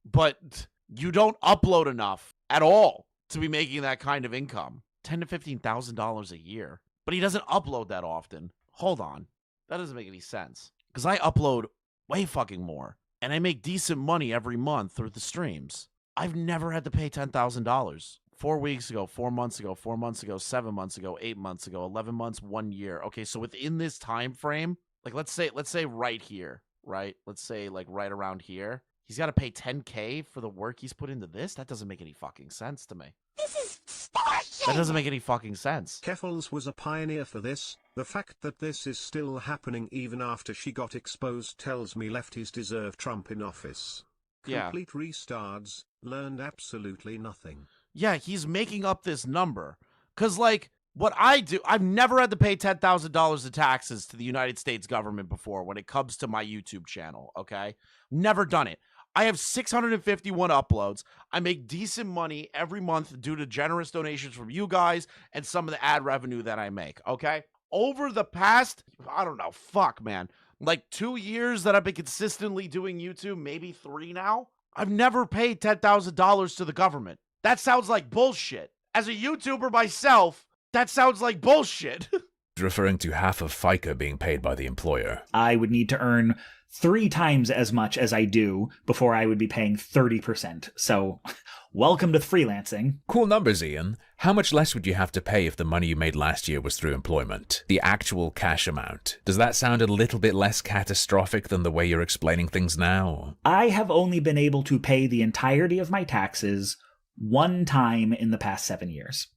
[SPEAKER 1] but you don't upload enough at all to be making that kind of income. $10,000 to $15,000 a year. But he doesn't upload that often. Hold on. That doesn't make any sense. Because I upload way fucking more. And I make decent money every month through the streams. I've never had to pay $10,000. 4 weeks ago, 4 months ago, 4 months ago, 7 months ago, 8 months ago, 11 months, 1 year. Okay, so within this time frame, like let's say right here, right? Let's say like right around here. He's got to pay $10K for the work he's put into this? That doesn't make any fucking sense to me.
[SPEAKER 4] This is extortion!
[SPEAKER 1] That doesn't make any fucking sense.
[SPEAKER 5] Keffels was a pioneer for this. The fact that this is still happening even after she got exposed tells me lefties deserve Trump in office.
[SPEAKER 1] Yeah.
[SPEAKER 5] Complete restarts, learned absolutely nothing.
[SPEAKER 1] Yeah, he's making up this number. Because, like, What I do, I've never had to pay $10,000 of taxes to the United States government before when it comes to my YouTube channel, okay? Never done it. I have 651 uploads. I make decent money every month due to generous donations from you guys and some of the ad revenue that I make, okay? Over the past, I don't know, fuck, man, like 2 years that I've been consistently doing YouTube, maybe 3 now, I've never paid $10,000 to the government. That sounds like bullshit. As a YouTuber myself, that sounds like bullshit.
[SPEAKER 6] Referring to half of FICA being paid by the employer.
[SPEAKER 7] I would need to earn 3 times as much as I do before I would be paying 30%. So, welcome to freelancing.
[SPEAKER 6] Cool numbers, Ian. How much less would you have to pay if the money you made last year was through employment? The actual cash amount. Does that sound a little bit less catastrophic than the way you're explaining things now?
[SPEAKER 7] I have only been able to pay the entirety of my taxes 1 time in the past 7 years.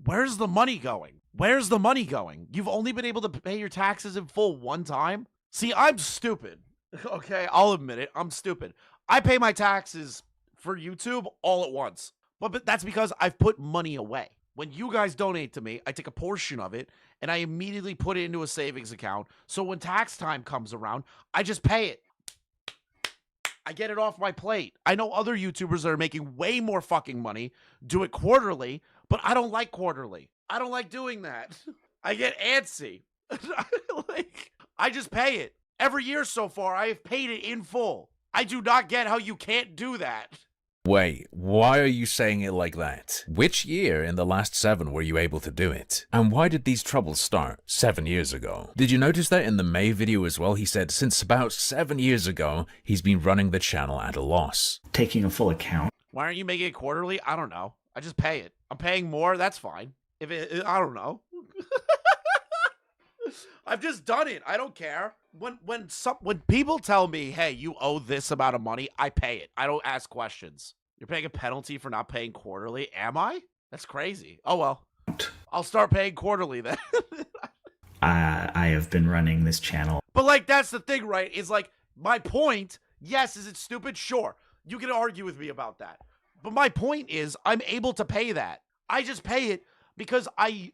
[SPEAKER 1] Where's the money going? Where's the money going? You've only been able to pay your taxes in full 1 time? See, I'm stupid. Okay, I'll admit it. I'm stupid. I pay my taxes for YouTube all at once. But that's because I've put money away. When you guys donate to me, I take a portion of it and I immediately put it into a savings account. So when tax time comes around, I just pay it. I get it off my plate. I know other YouTubers that are making way more fucking money do it quarterly, but I don't like quarterly. I don't like doing that. I get antsy. I just pay it. Every year so far, I have paid it in full. I do not get how you can't do that.
[SPEAKER 6] Wait, why are you saying it like that? Which year in the last 7 were you able to do it? And why did these troubles start 7 years ago? Did you notice that in the May video as well? He said since about 7 years ago, he's been running the channel at a loss.
[SPEAKER 7] Taking a full account.
[SPEAKER 1] Why aren't you making it quarterly? I don't know. I just pay it. I'm paying more. That's fine. I don't know. I've just done it. I don't care. When people tell me, hey, you owe this amount of money, I pay it. I don't ask questions. You're paying a penalty for not paying quarterly? Am I? That's crazy. Oh, well. I'll start paying quarterly then.
[SPEAKER 7] I have been running this channel.
[SPEAKER 1] But, like, that's the thing, right? Is, like, my point, yes, is it stupid? Sure. You can argue with me about that. But my point is, I'm able to pay that. I just pay it because I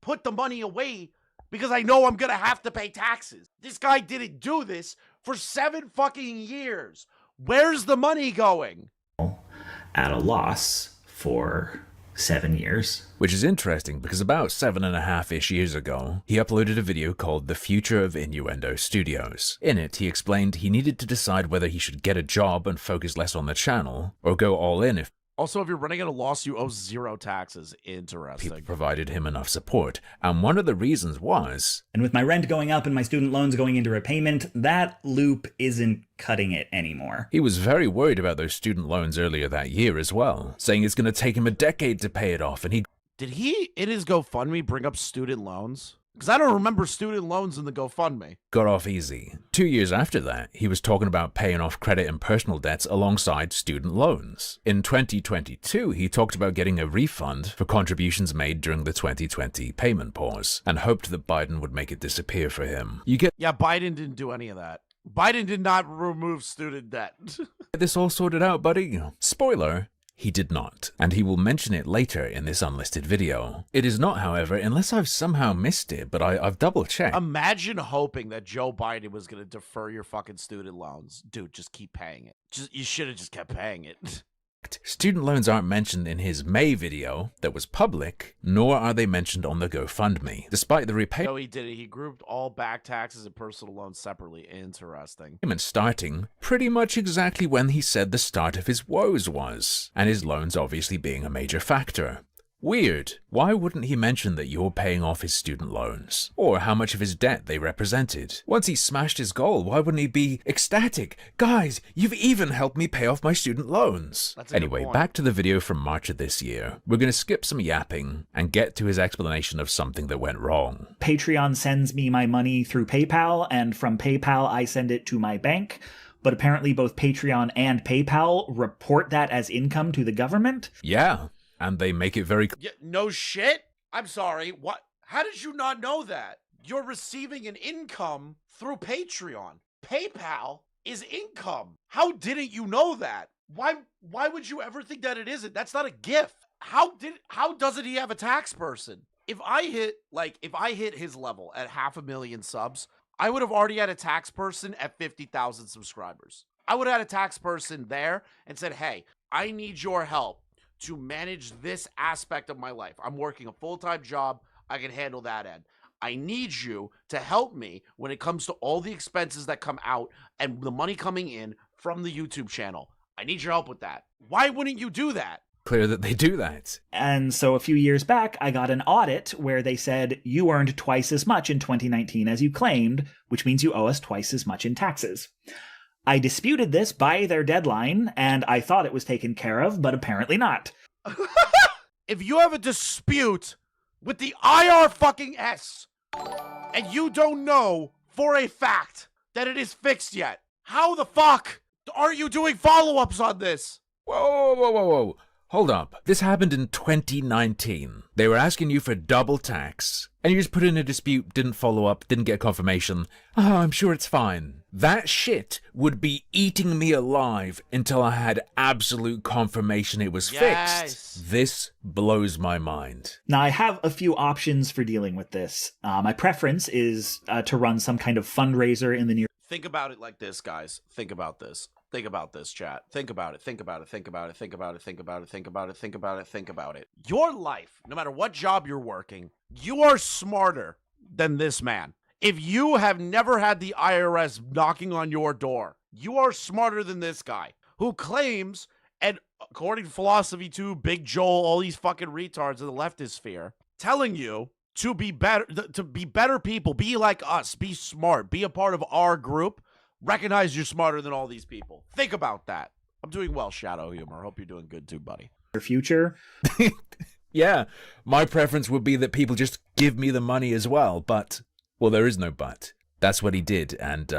[SPEAKER 1] put the money away because I know I'm going to have to pay taxes. This guy didn't do this for 7 fucking years. Where's the money going?
[SPEAKER 7] At a loss for 7 years.
[SPEAKER 6] Which is interesting because about 7.5-ish years ago, he uploaded a video called The Future of Innuendo Studios. In it, he explained he needed to decide whether he should get a job and focus less on the channel, or go all in if
[SPEAKER 1] Also, if you're running at a loss, you owe 0 taxes.
[SPEAKER 6] people
[SPEAKER 1] Interesting.
[SPEAKER 6] provided him enough support. And one of the reasons was,
[SPEAKER 7] And with my rent going up and my student loans going into repayment, that loop isn't cutting it anymore.
[SPEAKER 6] he was very worried about those student loans earlier that year as well, saying it's going to take him a decade to pay it off, and he
[SPEAKER 1] Did he, in his GoFundMe, bring up student loans? Because I don't remember student loans in the GoFundMe.
[SPEAKER 6] got off easy. 2 years after that, he was talking about paying off credit and personal debts alongside student loans. In 2022, he talked about getting a refund for contributions made during the 2020 payment pause, and hoped that Biden would make it disappear for him. You get
[SPEAKER 1] Yeah, Biden didn't do any of that. Biden did not remove student debt.
[SPEAKER 6] this all sorted out, buddy? Spoiler. He did not, and he will mention it later in this unlisted video. It is not, however, unless I've somehow missed it, but I've double-checked.
[SPEAKER 1] Imagine hoping that Joe Biden was going to defer your fucking student loans. Dude, just keep paying it. You should have just kept paying it.
[SPEAKER 6] Student loans aren't mentioned in his May video that was public, nor are they mentioned on the GoFundMe. Despite the
[SPEAKER 1] No, he did it. He grouped all back taxes and personal loans separately. Interesting.
[SPEAKER 6] repayment starting pretty much exactly when he said the start of his woes was, and his loans obviously being a major factor. Weird. Why wouldn't he mention that you're paying off his student loans? Or how much of his debt they represented? Once he smashed his goal, why wouldn't he be ecstatic? Guys, you've even helped me pay off my student loans.
[SPEAKER 1] That's a good
[SPEAKER 6] Anyway,
[SPEAKER 1] point.
[SPEAKER 6] back to the video from March of this year. We're going to skip some yapping and get to his explanation of something that went wrong.
[SPEAKER 7] Patreon sends me my money through PayPal, and from PayPal I send it to my bank. But apparently both Patreon and PayPal report that as income to the government.
[SPEAKER 6] Yeah, and they make it very
[SPEAKER 1] Yeah, no shit? I'm sorry. What? How did you not know that? You're receiving an income through Patreon. PayPal is income. How didn't you know that? Why would you ever think that it isn't? That's not a gift. How doesn't he have a tax person? if I hit his level at 500,000 subs, I would have already had a tax person at 50,000 subscribers. I would have had a tax person there and said, hey, I need your help to manage this aspect of my life. I'm working a full-time job. I can handle that end. I need you to help me when it comes to all the expenses that come out and the money coming in from the YouTube channel. I need your help with that. Why wouldn't you do that?
[SPEAKER 6] Clear that they do that.
[SPEAKER 7] And so a few years back, I got an audit where they said you earned twice as much in 2019 as you claimed, which means you owe us twice as much in taxes. I disputed this by their deadline, and I thought it was taken care of, but apparently not.
[SPEAKER 1] If you have a dispute with the IR and you don't know for a fact that it is fixed yet, how the fuck are you doing follow-ups on this?
[SPEAKER 6] Whoa. Hold up. This happened in 2019. They were asking you for double tax, and you just put in a dispute, didn't follow up, didn't get confirmation. Oh, I'm sure it's fine. That shit would be eating me alive until I had absolute confirmation it was fixed. This blows my mind.
[SPEAKER 7] Now, I have a few options for dealing with this. My preference is to run some kind of fundraiser in the near...
[SPEAKER 1] Think about it like this, guys. Think about this. Think about this, chat. Think about it. Think about it. Think about it. Think about it. Think about it. Think about it. Think about it. Think about it. Your life, no matter what job you're working, you are smarter than this man. If you have never had the IRS knocking on your door, you are smarter than this guy who claims, and according to Philosophy 2, Big Joel, all these fucking retards in the leftist sphere, telling you to be better people, be like us, be smart, be a part of our group. Recognize you're smarter than all these people. Think about that. I'm doing well, Shadow Humor. Hope you're doing good too, buddy.
[SPEAKER 7] Future.
[SPEAKER 6] Yeah, my preference would be that people just give me the money as well, but, well, there is no but. That's what he did, and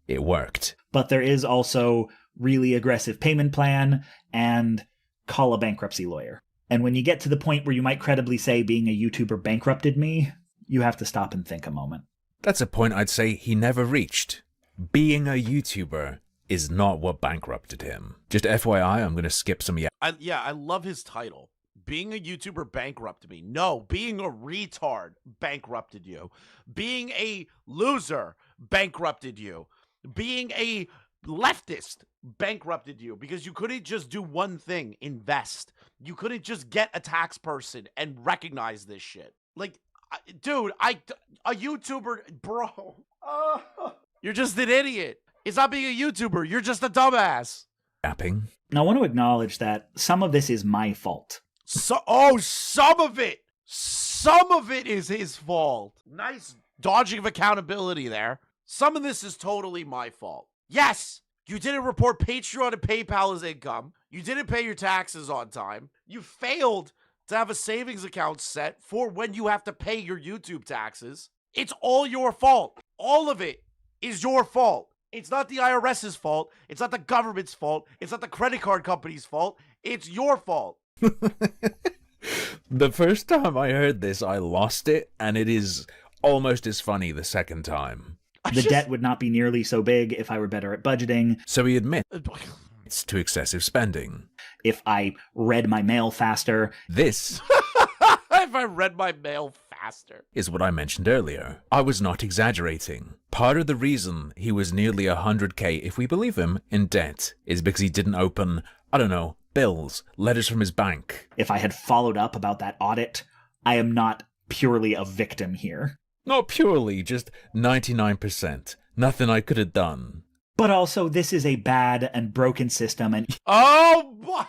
[SPEAKER 6] it worked.
[SPEAKER 7] But there is also really aggressive payment plan and call a bankruptcy lawyer. And when you get to the point where you might credibly say being a YouTuber bankrupted me, you have to stop and think a moment.
[SPEAKER 6] That's a point I'd say he never reached. Being a YouTuber is not what bankrupted him. Just FYI, I'm going to skip some...
[SPEAKER 1] I love his title. Being a YouTuber bankrupted me. No, being a retard bankrupted you. Being a loser bankrupted you. Being a leftist bankrupted you because you couldn't just do one thing, invest. You couldn't just get a tax person and recognize this shit. Like, dude, a YouTuber, bro. You're just an idiot. It's not being a YouTuber. You're just a dumbass.
[SPEAKER 6] Yapping.
[SPEAKER 7] Now, I want to acknowledge that some of this is my fault.
[SPEAKER 1] Some of it is his fault. Nice dodging of accountability there. Some of this is totally my fault. Yes, you didn't report Patreon and PayPal as income. You didn't pay your taxes on time. You failed to have a savings account set for when you have to pay your YouTube taxes. It's all your fault. All of it is your fault. It's not the IRS's fault. It's not the government's fault. It's not the credit card company's fault. It's your fault.
[SPEAKER 6] The first time I heard this, I lost it, and it is almost as funny the second time.
[SPEAKER 7] The debt would not be nearly so big if I were better at budgeting.
[SPEAKER 6] So he admits it's to excessive spending.
[SPEAKER 7] If I read my mail faster.
[SPEAKER 6] This...
[SPEAKER 1] If I read my mail faster.
[SPEAKER 6] Is what I mentioned earlier. I was not exaggerating. Part of the reason he was nearly 100k, if we believe him, in debt is because he didn't open, I don't know, bills, letters from his bank.
[SPEAKER 7] If I had followed up about that audit, I am not purely a victim here.
[SPEAKER 6] Not purely, just 99%. Nothing I could have done.
[SPEAKER 7] But also, this is a bad and broken system, and...
[SPEAKER 1] Oh, boy.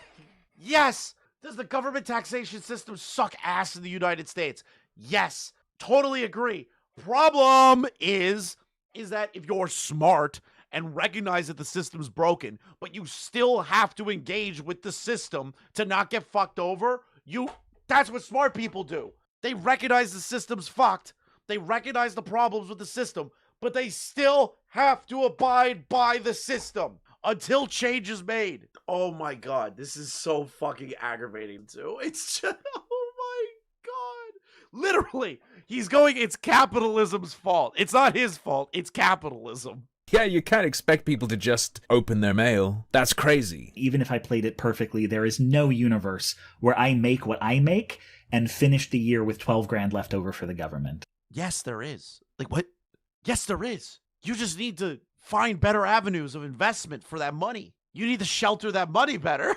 [SPEAKER 1] Yes! Does the government taxation system suck ass in the United States? Yes, totally agree. Problem is that if you're smart and recognize that the system's broken, but you still have to engage with the system to not get fucked over, that's what smart people do. They recognize the system's fucked. They recognize the problems with the system, but they still have to abide by the system until change is made. Oh my God, this is so fucking aggravating too. It's just, oh my God. Literally, he's going, it's capitalism's fault. It's not his fault, it's capitalism.
[SPEAKER 6] Yeah, you can't expect people to just open their mail. That's crazy.
[SPEAKER 7] Even if I played it perfectly, there is no universe where I make what I make and finish the year with 12 grand left over for the government.
[SPEAKER 1] Yes, there is. Like, what? Yes, there is. You just need to find better avenues of investment for that money. You need to shelter that money better.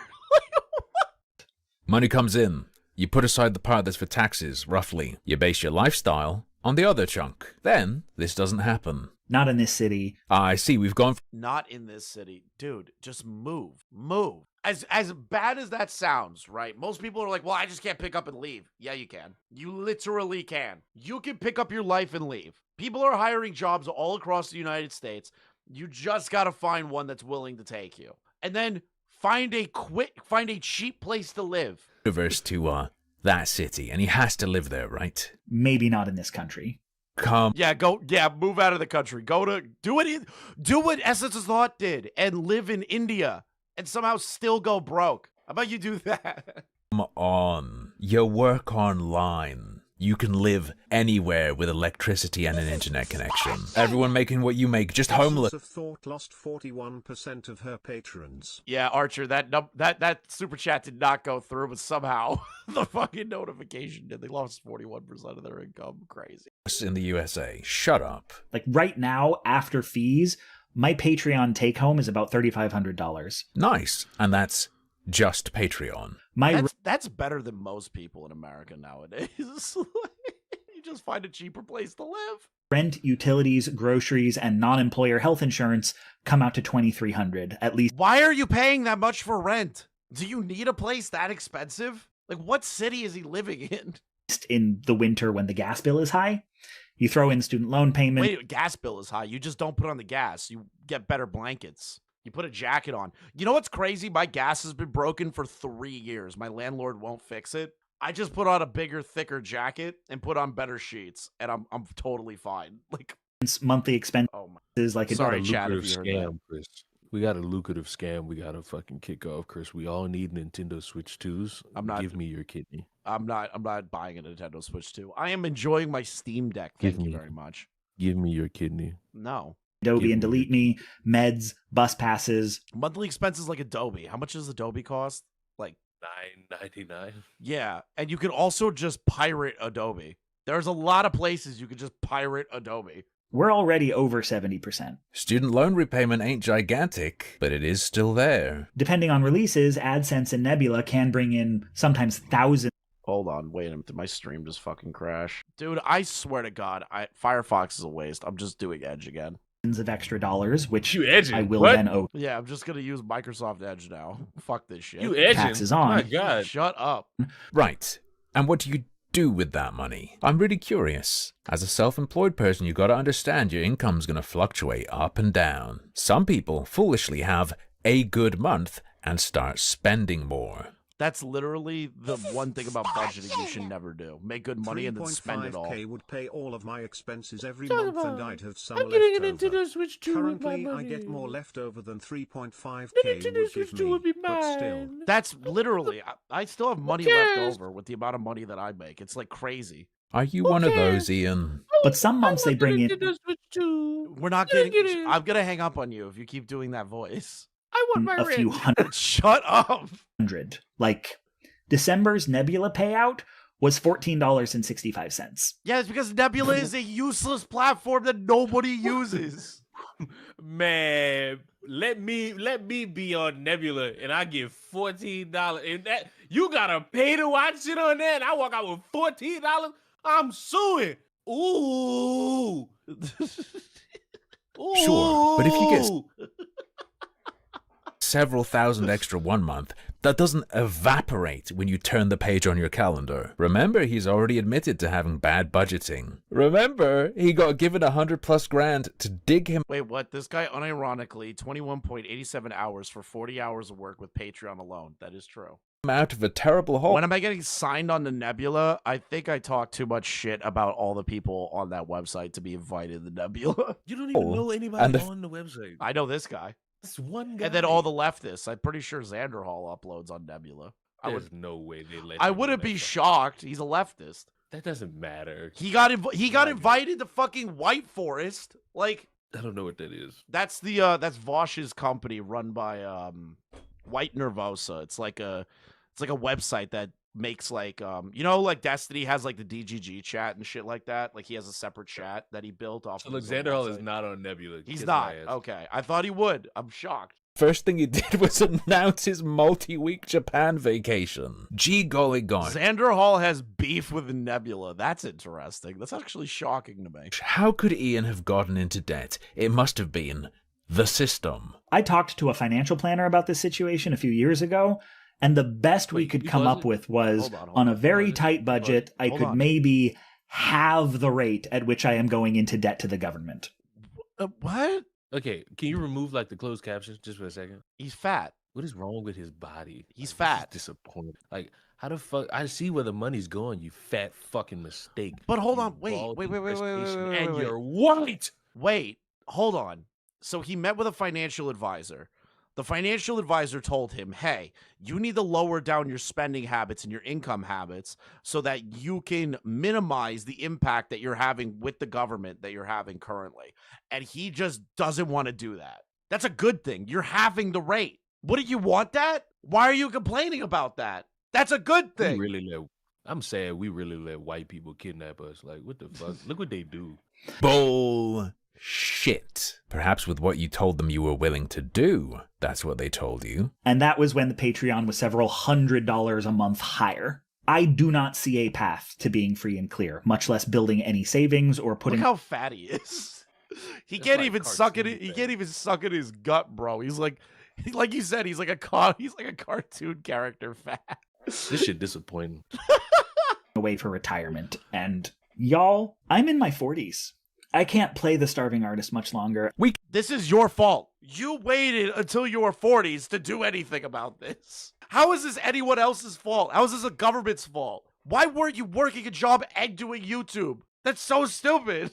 [SPEAKER 6] Money comes in. You put aside the part that's for taxes, roughly. You base your lifestyle on the other chunk. Then, this doesn't happen.
[SPEAKER 7] Not in this city.
[SPEAKER 6] I see, we've gone...
[SPEAKER 1] Not in this city. Dude, just move. Move. As bad as that sounds, right? Most people are like, well, I just can't pick up and leave. Yeah, you can. You literally can. You can pick up your life and leave. People are hiring jobs all across the United States. You just got to find one that's willing to take you. And then find a cheap place to live.
[SPEAKER 6] Universe to, that city, and he has to live there, right?
[SPEAKER 7] Maybe not in this country.
[SPEAKER 1] Move out of the country. Do what Essence of Thought did and live in India and somehow still go broke. How about you do that?
[SPEAKER 6] Come on. You work online. You can live anywhere with electricity and an internet connection. Everyone making what you make, just homeless.
[SPEAKER 5] Essence of Thought lost 41% of her patrons.
[SPEAKER 1] Yeah, Archer, that super chat did not go through, but somehow the fucking notification did. They lost 41% of their income. Crazy.
[SPEAKER 6] In the USA. Shut up.
[SPEAKER 7] Like right now, after fees, my Patreon take home is about $3,500.
[SPEAKER 6] Nice. And that's just Patreon.
[SPEAKER 1] That's better than most people in America nowadays. You just find a cheaper place to live.
[SPEAKER 7] Rent, utilities, groceries, and non-employer health insurance come out to $2,300 at least.
[SPEAKER 1] Why are you paying that much for rent? Do you need a place that expensive? Like, what city is he living in?
[SPEAKER 7] In the winter when the gas bill is high, you throw in student loan payment.
[SPEAKER 1] Wait, gas bill is high. You just don't put on the gas. You get better blankets. You put a jacket on. You know what's crazy? My gas has been broken for 3 years. My landlord won't fix it. I just put on a bigger, thicker jacket and put on better sheets, and I'm totally fine. Like
[SPEAKER 7] monthly expenses, like
[SPEAKER 1] sorry, Chad,
[SPEAKER 8] if you heard that. Chris. We got a lucrative scam. We got to fucking kick off, Chris. We all need Nintendo Switch 2s. Give me your kidney.
[SPEAKER 1] I'm not buying a Nintendo Switch 2. I am enjoying my Steam Deck. Thank you very much.
[SPEAKER 8] Give me your kidney.
[SPEAKER 1] No.
[SPEAKER 7] Adobe and Delete Me, meds, bus passes.
[SPEAKER 1] Monthly expenses like Adobe. How much does Adobe cost? Like
[SPEAKER 8] $9.99.
[SPEAKER 1] Yeah, and you can also just pirate Adobe. There's a lot of places you could just pirate Adobe.
[SPEAKER 7] We're already over 70%.
[SPEAKER 6] Student loan repayment ain't gigantic, but it is still there.
[SPEAKER 7] Depending on releases, AdSense and Nebula can bring in sometimes thousands.
[SPEAKER 1] Hold on, wait a minute. Did my stream just fucking crash? Dude, I swear to God, Firefox is a waste. I'm just doing Edge again.
[SPEAKER 7] Of extra dollars, which
[SPEAKER 8] you edging?
[SPEAKER 7] I will
[SPEAKER 8] what?
[SPEAKER 7] Then owe.
[SPEAKER 1] Yeah, I'm just gonna use Microsoft Edge now. Fuck this shit.
[SPEAKER 8] You edging?
[SPEAKER 7] Taxes on.
[SPEAKER 8] My God.
[SPEAKER 1] Shut up.
[SPEAKER 6] Right. And what do you do with that money? I'm really curious. As a self-employed person, you gotta understand your income's gonna fluctuate up and down. Some people foolishly have a good month and start spending more.
[SPEAKER 1] That's literally the one thing about budgeting you should never do. Make good money and then spend it all.
[SPEAKER 5] 3.5K would pay all of my expenses every month and I'd have some
[SPEAKER 8] I'm
[SPEAKER 5] left
[SPEAKER 8] getting
[SPEAKER 5] over.
[SPEAKER 8] an Nintendo Switch 2 with my
[SPEAKER 5] Currently, I
[SPEAKER 8] money.
[SPEAKER 5] get more left over than 3.5K
[SPEAKER 8] The Nintendo
[SPEAKER 5] would
[SPEAKER 8] Switch
[SPEAKER 5] give
[SPEAKER 8] 2
[SPEAKER 5] me,
[SPEAKER 8] would be
[SPEAKER 5] but still.
[SPEAKER 8] mine.
[SPEAKER 1] That's literally, I still have money left over with the amount of money that I make. It's like crazy.
[SPEAKER 6] Are you one of those, Ian?
[SPEAKER 7] But some months they bring in.
[SPEAKER 8] Nintendo Switch 2.
[SPEAKER 1] We're not getting, I'm gonna hang up on you if you keep doing that voice.
[SPEAKER 8] I want my
[SPEAKER 7] a few
[SPEAKER 8] rent.
[SPEAKER 1] Shut up.
[SPEAKER 7] hundred. Like December's Nebula payout was $14.65.
[SPEAKER 1] Yeah, it's because Nebula is a useless platform that nobody uses.
[SPEAKER 8] Man, let me be on Nebula and I get $14. And that you gotta pay to watch it on there, and I walk out with $14. I'm suing. Ooh.
[SPEAKER 6] Sure, but if you get several thousand extra 1 month, that doesn't evaporate when you turn the page on your calendar. Remember, he's already admitted to having bad budgeting. Remember, he got given 100+ grand to dig him.
[SPEAKER 1] Wait, what? This guy unironically 21.87 hours for 40 hours of work with Patreon alone. That is true.
[SPEAKER 6] Out of a terrible hole.
[SPEAKER 1] When am I getting signed on the Nebula? I think I talked too much shit about all the people on that website to be invited to the Nebula.
[SPEAKER 8] You don't even know anybody on the website.
[SPEAKER 1] I know this guy.
[SPEAKER 8] This one guy.
[SPEAKER 1] And then all the leftists. I'm pretty sure Xander Hall uploads on Nebula.
[SPEAKER 8] There's no way they let
[SPEAKER 1] I
[SPEAKER 8] him
[SPEAKER 1] wouldn't
[SPEAKER 8] on
[SPEAKER 1] be
[SPEAKER 8] that
[SPEAKER 1] shocked. He's a leftist.
[SPEAKER 8] That doesn't matter.
[SPEAKER 1] He got invited to fucking White Forest. Like,
[SPEAKER 8] I don't know what that is.
[SPEAKER 1] That's that's Vosh's company run by White Nervosa. It's like a website that makes like like Destiny has like the DGG chat and shit like that. Like he has a separate chat that he built off.
[SPEAKER 8] So
[SPEAKER 1] of his own
[SPEAKER 8] Alexander Hall is
[SPEAKER 1] website.
[SPEAKER 8] not on Nebula.
[SPEAKER 1] He's
[SPEAKER 8] Kiss
[SPEAKER 1] not.
[SPEAKER 8] my ass.
[SPEAKER 1] Okay, I thought he would. I'm shocked.
[SPEAKER 6] First thing he did was announce his multi-week Japan vacation. Gee golly gosh.
[SPEAKER 1] Xander Hall has beef with Nebula. That's interesting. That's actually shocking to me.
[SPEAKER 6] How could Ian have gotten into debt? It must have been the system.
[SPEAKER 7] I talked to a financial planner about this situation a few years ago, and the best we
[SPEAKER 8] Wait,
[SPEAKER 7] could
[SPEAKER 8] who
[SPEAKER 7] come
[SPEAKER 8] was
[SPEAKER 7] up
[SPEAKER 8] it?
[SPEAKER 7] with was,
[SPEAKER 1] Hold
[SPEAKER 7] on a
[SPEAKER 1] on.
[SPEAKER 7] very
[SPEAKER 8] Was it?
[SPEAKER 7] tight budget, I
[SPEAKER 1] Hold
[SPEAKER 7] could
[SPEAKER 1] on.
[SPEAKER 7] maybe halve the rate at which I am going into debt to the government.
[SPEAKER 1] What?
[SPEAKER 8] Okay, can you remove like the closed captions just for a second?
[SPEAKER 1] He's fat.
[SPEAKER 8] What is wrong with his body?
[SPEAKER 1] He's
[SPEAKER 8] Like,
[SPEAKER 1] fat.
[SPEAKER 8] This is disappointing. Like, how the fuck? I see where the money's going. You fat fucking mistake.
[SPEAKER 1] But hold
[SPEAKER 8] You
[SPEAKER 1] on. Wait.
[SPEAKER 8] bald
[SPEAKER 1] Wait.
[SPEAKER 8] infestation,
[SPEAKER 1] Wait.
[SPEAKER 8] And you're white.
[SPEAKER 1] Wait. Hold on. So he met with a financial advisor. The financial advisor told him, hey, you need to lower down your spending habits and your income habits so that you can minimize the impact that you're having with the government that you're having currently. And he just doesn't want to do that. That's a good thing. You're halving the rate. What do you want that? Why are you complaining about that? That's a good thing.
[SPEAKER 8] I'm sad we really let white people kidnap us. Like, what the fuck? Look what they do.
[SPEAKER 6] Bullshit. Perhaps with what you told them you were willing to do, that's what they told you.
[SPEAKER 7] And that was when the Patreon was several $100s a month higher. I do not see a path to being free and clear, much less building any savings or putting...
[SPEAKER 1] Look how fat he is. He
[SPEAKER 8] That's
[SPEAKER 1] can't
[SPEAKER 8] like
[SPEAKER 1] even suck it.
[SPEAKER 8] cartoon
[SPEAKER 1] He
[SPEAKER 8] fat.
[SPEAKER 1] can't even suck in his gut, bro. He's like you said, he's like a cartoon character fat.
[SPEAKER 8] This shit disappointing.
[SPEAKER 7] away for retirement. And y'all, I'm in my 40s. I can't play the starving artist much longer.
[SPEAKER 1] This is your fault. You waited until your 40s to do anything about this. How is this anyone else's fault? How is this a government's fault? Why weren't you working a job and doing YouTube? That's so stupid.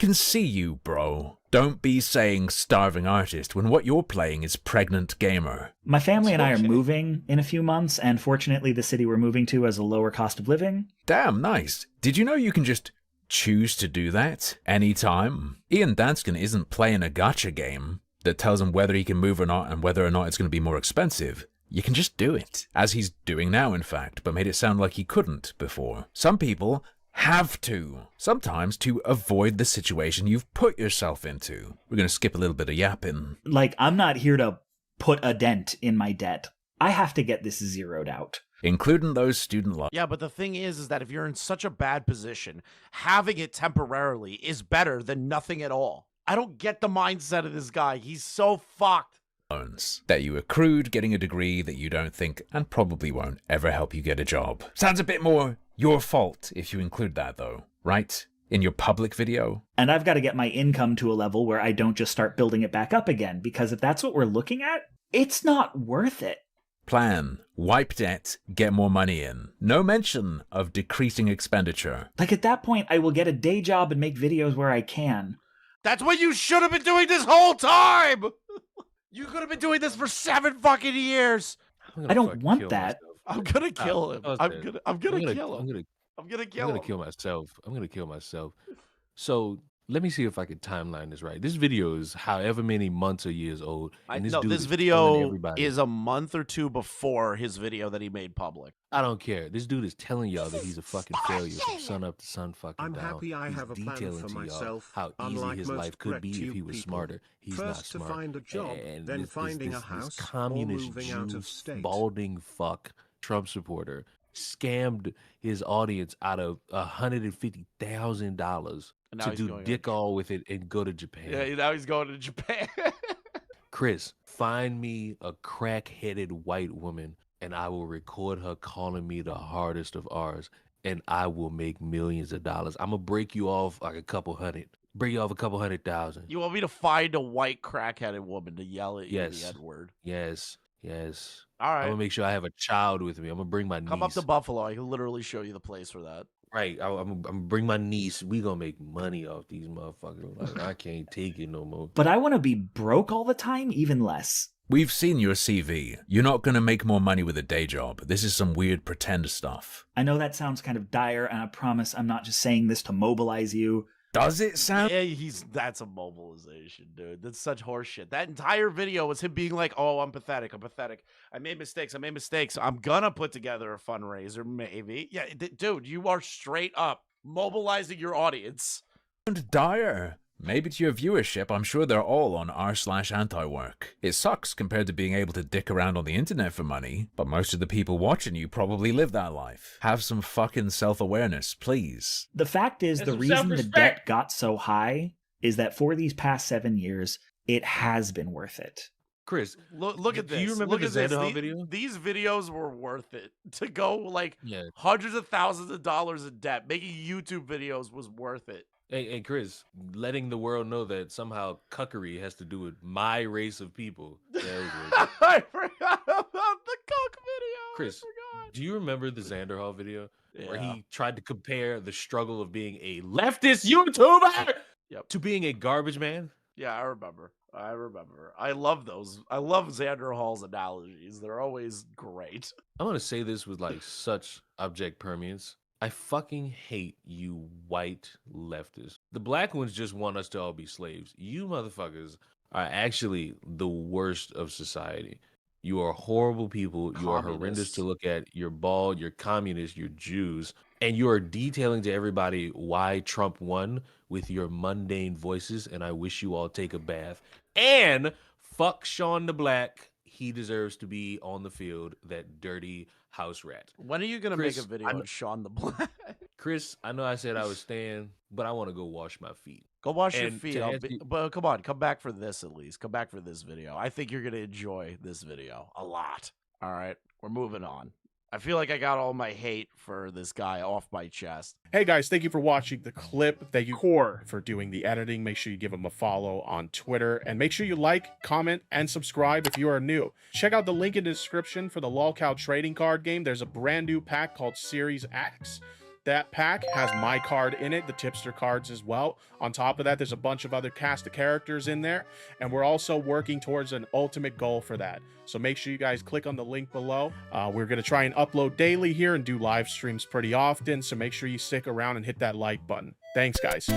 [SPEAKER 6] Can see you, bro. Don't be saying starving artist when what you're playing is pregnant gamer.
[SPEAKER 7] My family and I are
[SPEAKER 1] Okay.
[SPEAKER 7] moving in a few months, and fortunately the city we're moving to has a lower cost of living.
[SPEAKER 6] Damn nice. Did you know you can just choose to do that anytime? Ian Danskin isn't playing a gacha game that tells him whether he can move or not and whether or not it's going to be more expensive. You can just do it, as he's doing now in fact, but made it sound like he couldn't before. Some people have to, sometimes to avoid the situation you've put yourself into. We're going to skip a little bit of yapping.
[SPEAKER 7] Like, I'm not here to put a dent in my debt. I have to get this zeroed out.
[SPEAKER 6] Including those student loans.
[SPEAKER 1] Yeah, but the thing is that if you're in such a bad position, having it temporarily is better than nothing at all. I don't get the mindset of this guy. He's so fucked.
[SPEAKER 6] That you accrued getting a degree that you don't think and probably won't ever help you get a job. Sounds a bit more your fault if you include that though, right? In your public video?
[SPEAKER 7] And I've got to get my income to a level where I don't just start building it back up again, because if that's what we're looking at, it's not worth it.
[SPEAKER 6] Plan. Wipe debt. Get more money in. No mention of decreasing expenditure.
[SPEAKER 7] Like, at that point, I will get a day job and make videos where I can.
[SPEAKER 1] That's what you should have been doing this whole time. You could have been doing this for 7 fucking years.
[SPEAKER 7] I don't want that.
[SPEAKER 1] I'm gonna kill him. I'm gonna kill him. I'm gonna kill
[SPEAKER 8] I'm
[SPEAKER 1] him.
[SPEAKER 8] gonna kill myself. I'm gonna kill myself. So let me see if I can timeline this right. This video is however many months or years old. And
[SPEAKER 1] No,
[SPEAKER 8] dude
[SPEAKER 1] this
[SPEAKER 8] is
[SPEAKER 1] video
[SPEAKER 8] telling everybody-
[SPEAKER 1] is a month or two before his video that he made public.
[SPEAKER 8] I don't care. This dude is telling y'all that he's a fucking failure from sun up to sun fucking
[SPEAKER 5] I'm
[SPEAKER 8] down.
[SPEAKER 5] happy I
[SPEAKER 8] He's
[SPEAKER 5] have a plan
[SPEAKER 8] detailing
[SPEAKER 5] for
[SPEAKER 8] to y'all
[SPEAKER 5] myself,
[SPEAKER 8] how easy
[SPEAKER 5] unlike
[SPEAKER 8] his
[SPEAKER 5] most
[SPEAKER 8] life could be if
[SPEAKER 5] correct
[SPEAKER 8] he was
[SPEAKER 5] people.
[SPEAKER 8] smarter. He's not
[SPEAKER 5] First to
[SPEAKER 8] smart.
[SPEAKER 5] find a job,
[SPEAKER 8] And
[SPEAKER 5] then
[SPEAKER 8] this
[SPEAKER 5] finding a house, or
[SPEAKER 8] communist
[SPEAKER 5] moving out
[SPEAKER 8] Jew
[SPEAKER 5] of state.
[SPEAKER 8] balding fuck Trump supporter scammed his audience out of $150,000
[SPEAKER 1] And now
[SPEAKER 8] to
[SPEAKER 1] he's
[SPEAKER 8] do
[SPEAKER 1] going
[SPEAKER 8] dick all with it and go to Japan.
[SPEAKER 1] Yeah, now he's going to Japan.
[SPEAKER 8] Chris, find me a crack-headed white woman and I will record her calling me the hardest of ours and I will make millions of dollars. I'm going to break you off like a couple hundred. Break you off a couple 100,000.
[SPEAKER 1] You want me to find a white crack-headed woman to yell at you
[SPEAKER 8] Yes.
[SPEAKER 1] the N-word?
[SPEAKER 8] Yes.
[SPEAKER 1] All
[SPEAKER 8] I'm
[SPEAKER 1] right.
[SPEAKER 8] going to make sure I have a child with me. I'm going to bring my niece.
[SPEAKER 1] Come up to Buffalo. I can literally show you the place for that.
[SPEAKER 8] Right. I'm going to bring my niece. We going to make money off these motherfuckers. Like, I can't take it no more.
[SPEAKER 7] But I want to be broke all the time, even less.
[SPEAKER 6] We've seen your CV. You're not going to make more money with a day job. This is some weird pretend stuff.
[SPEAKER 7] I know that sounds kind of dire, and I promise I'm not just saying this to mobilize you.
[SPEAKER 6] Does it sound?
[SPEAKER 1] Yeah, that's a mobilization, dude. That's such horseshit. That entire video was him being like, "Oh, I'm pathetic. I'm pathetic. I made mistakes. I'm gonna put together a fundraiser, maybe." Yeah, dude, you are straight up mobilizing your audience.
[SPEAKER 6] Dire. Maybe to your viewership, I'm sure they're all on r/anti-work. It sucks compared to being able to dick around on the internet for money, but most of the people watching you probably live that life. Have some fucking self-awareness, please.
[SPEAKER 7] The fact is,
[SPEAKER 8] And
[SPEAKER 7] the
[SPEAKER 8] some
[SPEAKER 7] reason the
[SPEAKER 8] self-respect.
[SPEAKER 7] debt got so high is that for these past 7 years, it has been worth it.
[SPEAKER 8] Chris,
[SPEAKER 1] Look at this.
[SPEAKER 8] Do you remember
[SPEAKER 1] Look
[SPEAKER 8] the
[SPEAKER 1] at this.
[SPEAKER 8] Xanderhal video?
[SPEAKER 1] These videos were worth it to go like
[SPEAKER 8] Yeah.
[SPEAKER 1] hundreds of thousands of dollars in debt. Making YouTube videos was worth it.
[SPEAKER 8] Hey, Chris, letting the world know that somehow cuckery has to do with my race of people. That was worth it.
[SPEAKER 1] I forgot about the cock video.
[SPEAKER 8] Chris,
[SPEAKER 1] I forgot.
[SPEAKER 8] do you remember the Xanderhal video where
[SPEAKER 1] Yeah.
[SPEAKER 8] he tried to compare the struggle of being a leftist YouTuber
[SPEAKER 1] Yep.
[SPEAKER 8] to being a garbage man?
[SPEAKER 1] Yeah, I remember. I love those. I love Xander Hall's analogies. They're always great.
[SPEAKER 8] I'm gonna say this with like such object permeance. I fucking hate you white leftists. The black ones just want us to all be slaves. You motherfuckers are actually the worst of society. You are horrible people. You are horrendous to
[SPEAKER 1] Communists.
[SPEAKER 8] look at. You're bald. You're communist. You're Jews. And you are detailing to everybody why Trump won with your mundane voices. And I wish you all take a bath. And fuck Sean the Black. He deserves to be on the field, that dirty house rat.
[SPEAKER 1] When are you gonna make a
[SPEAKER 8] Chris,
[SPEAKER 1] video on Sean the Black?
[SPEAKER 8] Chris, I know I said I was staying, but I want to go wash my feet.
[SPEAKER 1] Go wash your
[SPEAKER 8] And
[SPEAKER 1] feet.
[SPEAKER 8] to
[SPEAKER 1] I'll
[SPEAKER 8] answer-
[SPEAKER 1] but come on, come back for this at least. Come back for this video. I think you're gonna enjoy this video a lot. All right, we're moving on. I feel like I got all my hate for this guy off my chest.
[SPEAKER 9] Hey guys, thank you for watching the clip. Thank you, Core, for doing the editing. Make sure you give him a follow on Twitter. And make sure you like, comment, and subscribe if you are new. Check out the link in the description for the LOLcow trading card game. There's a brand new pack called Series X. That pack has my card in it, the tipster cards as well. On top of that, there's a bunch of other cast of characters in there, and we're also working towards an ultimate goal for that. So make sure you guys click on the link below. We're going to try and upload daily here and do live streams pretty often, so make sure you stick around and hit that like button. Thanks, guys.